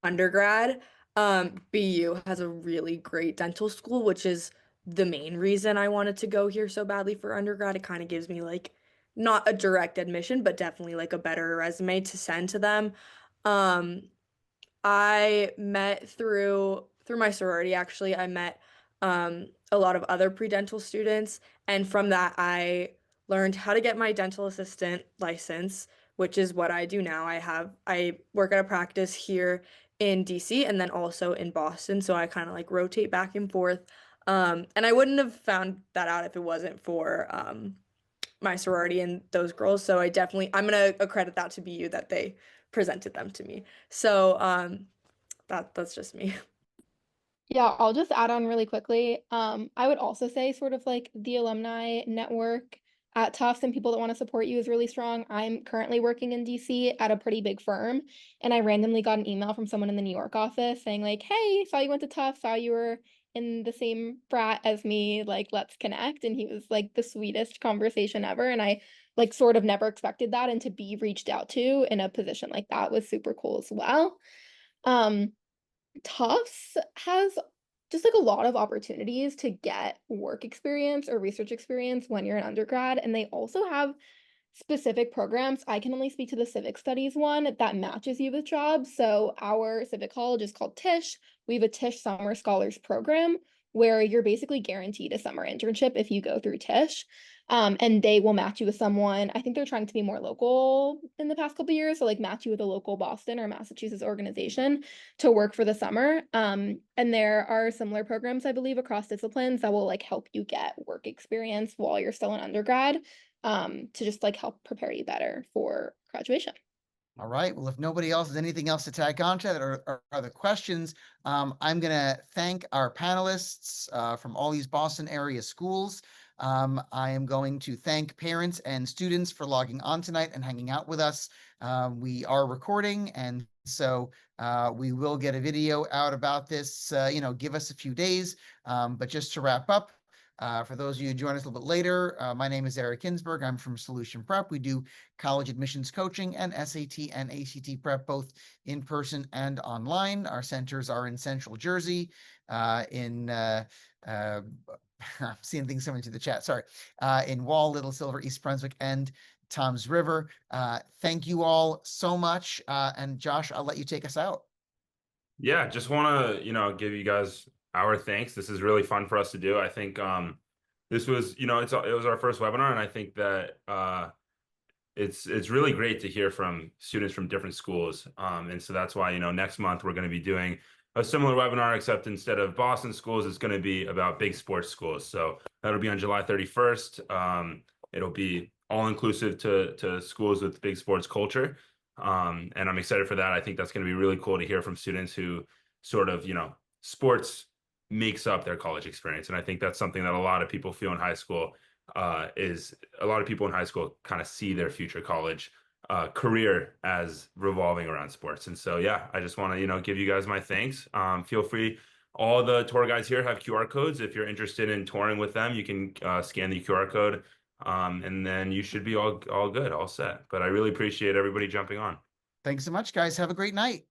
S4: undergrad. BU has a really great dental school, which is the main reason I wanted to go here so badly for undergrad. It kind of gives me like not a direct admission, but definitely like a better resume to send to them. I met through my sorority, actually. I met a lot of other pre-dental students, and from that I learned how to get my dental assistant license, which is what I do now. I work at a practice here in DC and then also in Boston, so I kind of like rotate back and forth. And I wouldn't have found that out if it wasn't for my sorority and those girls. So I'm gonna accredit that to BU that they presented them to me. So that's just me.
S7: Yeah, I'll just add on really quickly. I would also say sort of like the alumni network at Tufts and people that want to support you is really strong. I'm currently working in DC at a pretty big firm, and I randomly got an email from someone in the New York office saying like, "Hey, saw you went to Tufts, saw you were in the same frat as me, like let's connect." And he was like the sweetest conversation ever, and I like sort of never expected that, and to be reached out to in a position like that was super cool as well. Tufts has just like a lot of opportunities to get work experience or research experience when you're an undergrad. And they also have specific programs. I can only speak to the civic studies one that matches you with jobs. So our civic college is called Tisch. We have a Tisch Summer Scholars Program where you're basically guaranteed a summer internship if you go through Tisch. And they will match you with someone. I think they're trying to be more local in the past couple of years. So like match you with a local Boston or Massachusetts organization to work for the summer. And there are similar programs, I believe, across disciplines that will like help you get work experience while you're still an undergrad, to just like help prepare you better for graduation.
S2: All right. Well, if nobody else has anything else to tack on to that or other questions, I'm going to thank our panelists from all these Boston area schools. I am going to thank parents and students for logging on tonight and hanging out with us. We are recording, and so we will get a video out about this. Give us a few days. But just to wrap up, for those of you who join us a little bit later, my name is Eric Ginsberg. I'm from Solution Prep. We do college admissions coaching and SAT and ACT prep, both in person and online. Our centers are in Central Jersey, I'm seeing things coming to the chat. Sorry. In Wall, Little Silver, East Brunswick, and Toms River. Thank you all so much. And Josh, I'll let you take us out.
S1: Yeah, just want to, give you guys our thanks. This is really fun for us to do. I think this was, it was our first webinar, and I think that it's really great to hear from students from different schools. And so that's why, next month we're going to be doing a similar webinar, except instead of Boston schools, it's going to be about big sports schools. So that'll be on July 31st. It'll be all inclusive to schools with big sports culture. And I'm excited for that. I think that's going to be really cool to hear from students who sort of, sports makes up their college experience. And I think that's something that a lot of people feel in high school, is a lot of people in high school kind of see their future college career as revolving around sports. And so, yeah, I just want to, give you guys my thanks. Feel free. All the tour guides here have QR codes. If you're interested in touring with them, you can scan the QR code. And then you should be all good, all set. But I really appreciate everybody jumping on.
S2: Thanks so much, guys. Have a great night.